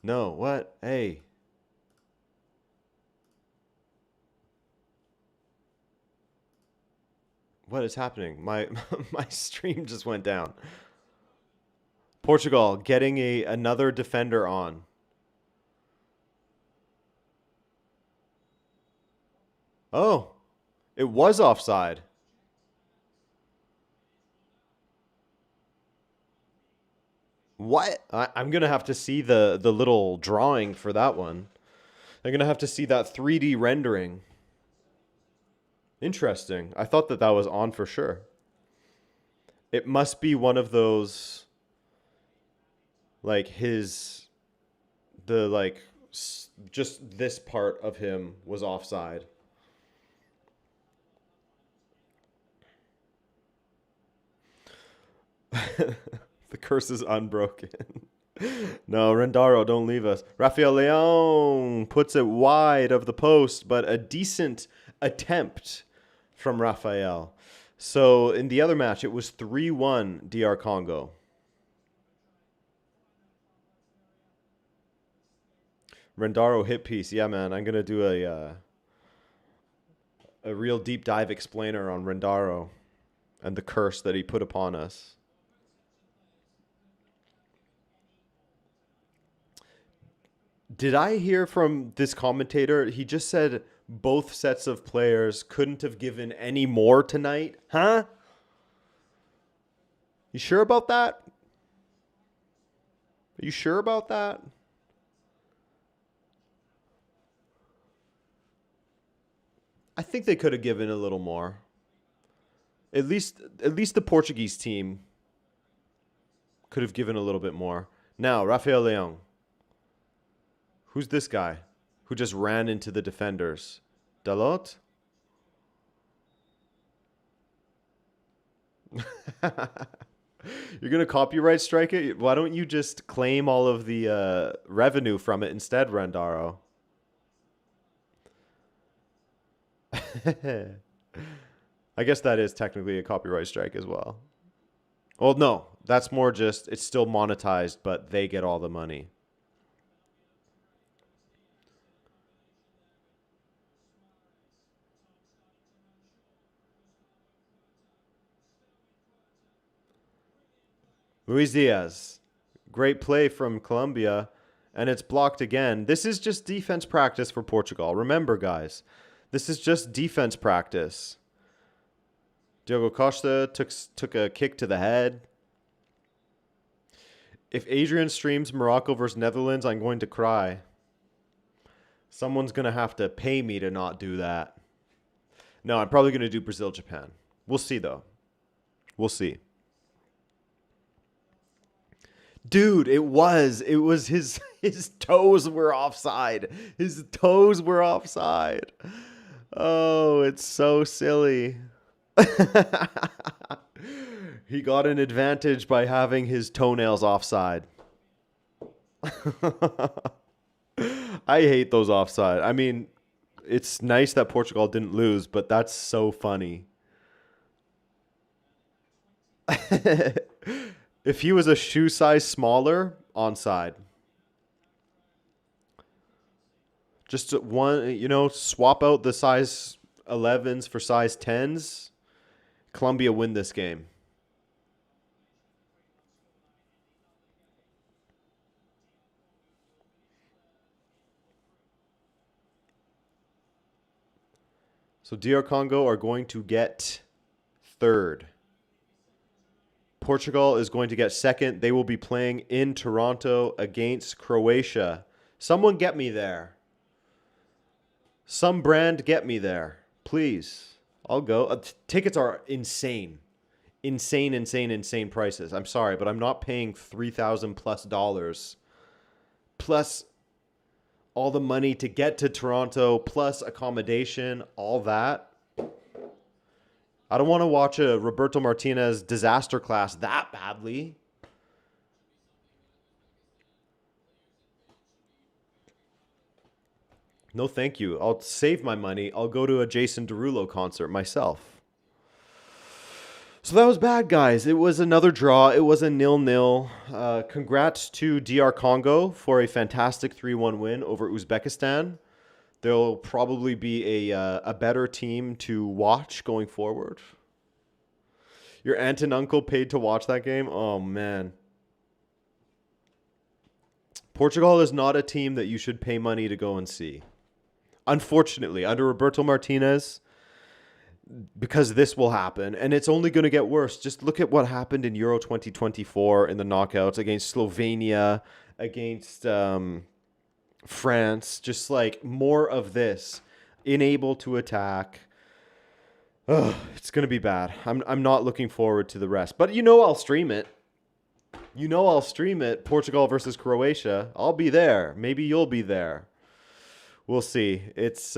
No, what? Hey. What is happening? My my stream just went down. Portugal getting another defender on. Oh, it was offside. What? I'm gonna have to see the little drawing for that one. I'm gonna have to see that 3D rendering. Interesting. I thought that that was on for sure. It must be one of those, like his, the like, just this part of him was offside. The curse is unbroken. No, Rendaro, don't leave us. Rafael Leão puts it wide of the post, but a decent attempt from Rafael. So in the other match, it was 3-1 DR Congo. Rendaro hit piece. Yeah, man, I'm going to do a real deep dive explainer on Rendaro and the curse that he put upon us. Did I hear from this commentator? He just said both sets of players couldn't have given any more tonight. Huh? You sure about that? Are you sure about that? I think they could have given a little more. At least the Portuguese team could have given a little bit more. Now, Rafael Leão. Who's this guy who just ran into the defenders? Dalot? You're going to copyright strike it? Why don't you just claim all of the revenue from it instead, Randaro? I guess that is technically a copyright strike as well. Well, no, that's more just it's still monetized, but they get all the money. Luis Diaz. Great play from Colombia, and it's blocked again. This is just defense practice for Portugal. Remember, guys, this is just defense practice. Diogo Costa took a kick to the head. If Adrian streams Morocco versus Netherlands, I'm going to cry. Someone's going to have to pay me to not do that. No, I'm probably going to do Brazil-Japan. We'll see, though. We'll see. Dude, it was his toes were offside. His toes were offside. Oh, it's so silly. He got an advantage by having his toenails offside. I hate those offside. I mean, it's nice that Portugal didn't lose, but that's so funny. If he was a shoe size smaller, onside. Just one, swap out the size 11s for size 10s. Colombia win this game. So DR Congo are going to get third. Portugal is going to get second. They will be playing in Toronto against Croatia. Someone get me there. Some brand get me there. Please. I'll go. Tickets are insane. Insane prices. I'm sorry, but I'm not paying $3,000 plus dollars. Plus all the money to get to Toronto, plus accommodation, all that. I don't want to watch a Roberto Martinez disaster class that badly. No, thank you. I'll save my money. I'll go to a Jason Derulo concert myself. So that was bad, guys. It was another draw. It was a 0-0. Congrats to DR Congo for a fantastic 3-1 win over Uzbekistan. They'll probably be a better team to watch going forward. Your aunt and uncle paid to watch that game? Oh, man. Portugal is not a team that you should pay money to go and see. Unfortunately, under Roberto Martinez, because this will happen, and it's only going to get worse. Just look at what happened in Euro 2024 in the knockouts against Slovenia, against France. Just like more of this, unable to attack. Ugh, it's going to be bad. I'm not looking forward to the rest. But I'll stream it. I'll stream it. Portugal versus Croatia. I'll be there. Maybe you'll be there. We'll see. It's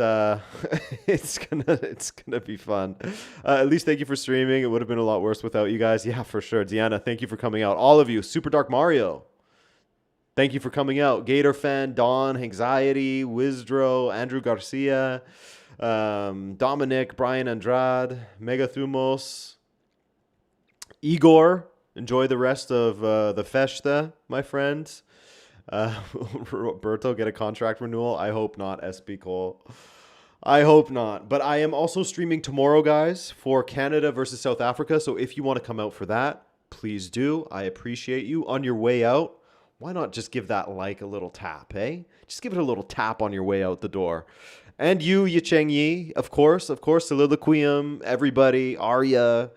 it's gonna be fun. At least thank you for streaming. It would have been a lot worse without you guys. Yeah, for sure. Deanna, thank you for coming out. All of you. Super Dark Mario, thank you for coming out. Gator Fan, Dawn, Anxiety, Wizdro, Andrew Garcia, Dominic, Brian Andrade, Mega Thumos, Igor. Enjoy the rest of the festa, my friends. Roberto get a contract renewal. I hope not, SB Cole. I hope not. But I am also streaming tomorrow, guys, for Canada versus South Africa. So if you want to come out for that, please do. I appreciate you. On your way out, why not just give that like a little tap, eh? Just give it a little tap on your way out the door. And you, Yicheng Yi, of course, Soliloquium, everybody, Arya,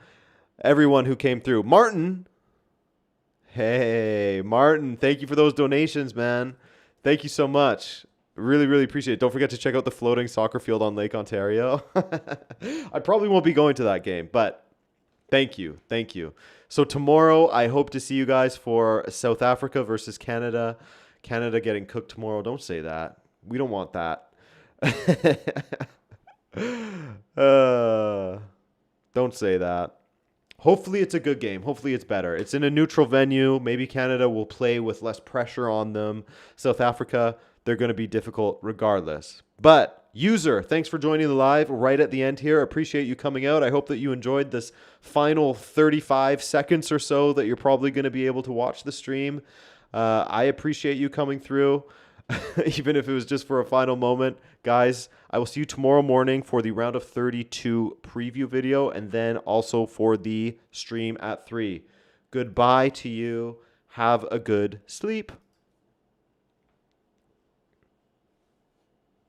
everyone who came through. Martin. Hey, Martin, thank you for those donations, man. Thank you so much. Really, really appreciate it. Don't forget to check out the floating soccer field on Lake Ontario. I probably won't be going to that game, but thank you. Thank you. So tomorrow, I hope to see you guys for South Africa versus Canada. Canada getting cooked tomorrow. Don't say that. We don't want that. Don't say that. Hopefully it's a good game. Hopefully it's better. It's in a neutral venue. Maybe Canada will play with less pressure on them. South Africa, they're going to be difficult regardless. But user, thanks for joining the live right at the end here. Appreciate you coming out. I hope that you enjoyed this final 35 seconds or so that you're probably going to be able to watch the stream. I appreciate you coming through. Even if it was just for a final moment. Guys, I will see you tomorrow morning for the round of 32 preview video and then also for the stream at 3. Goodbye to you. Have a good sleep.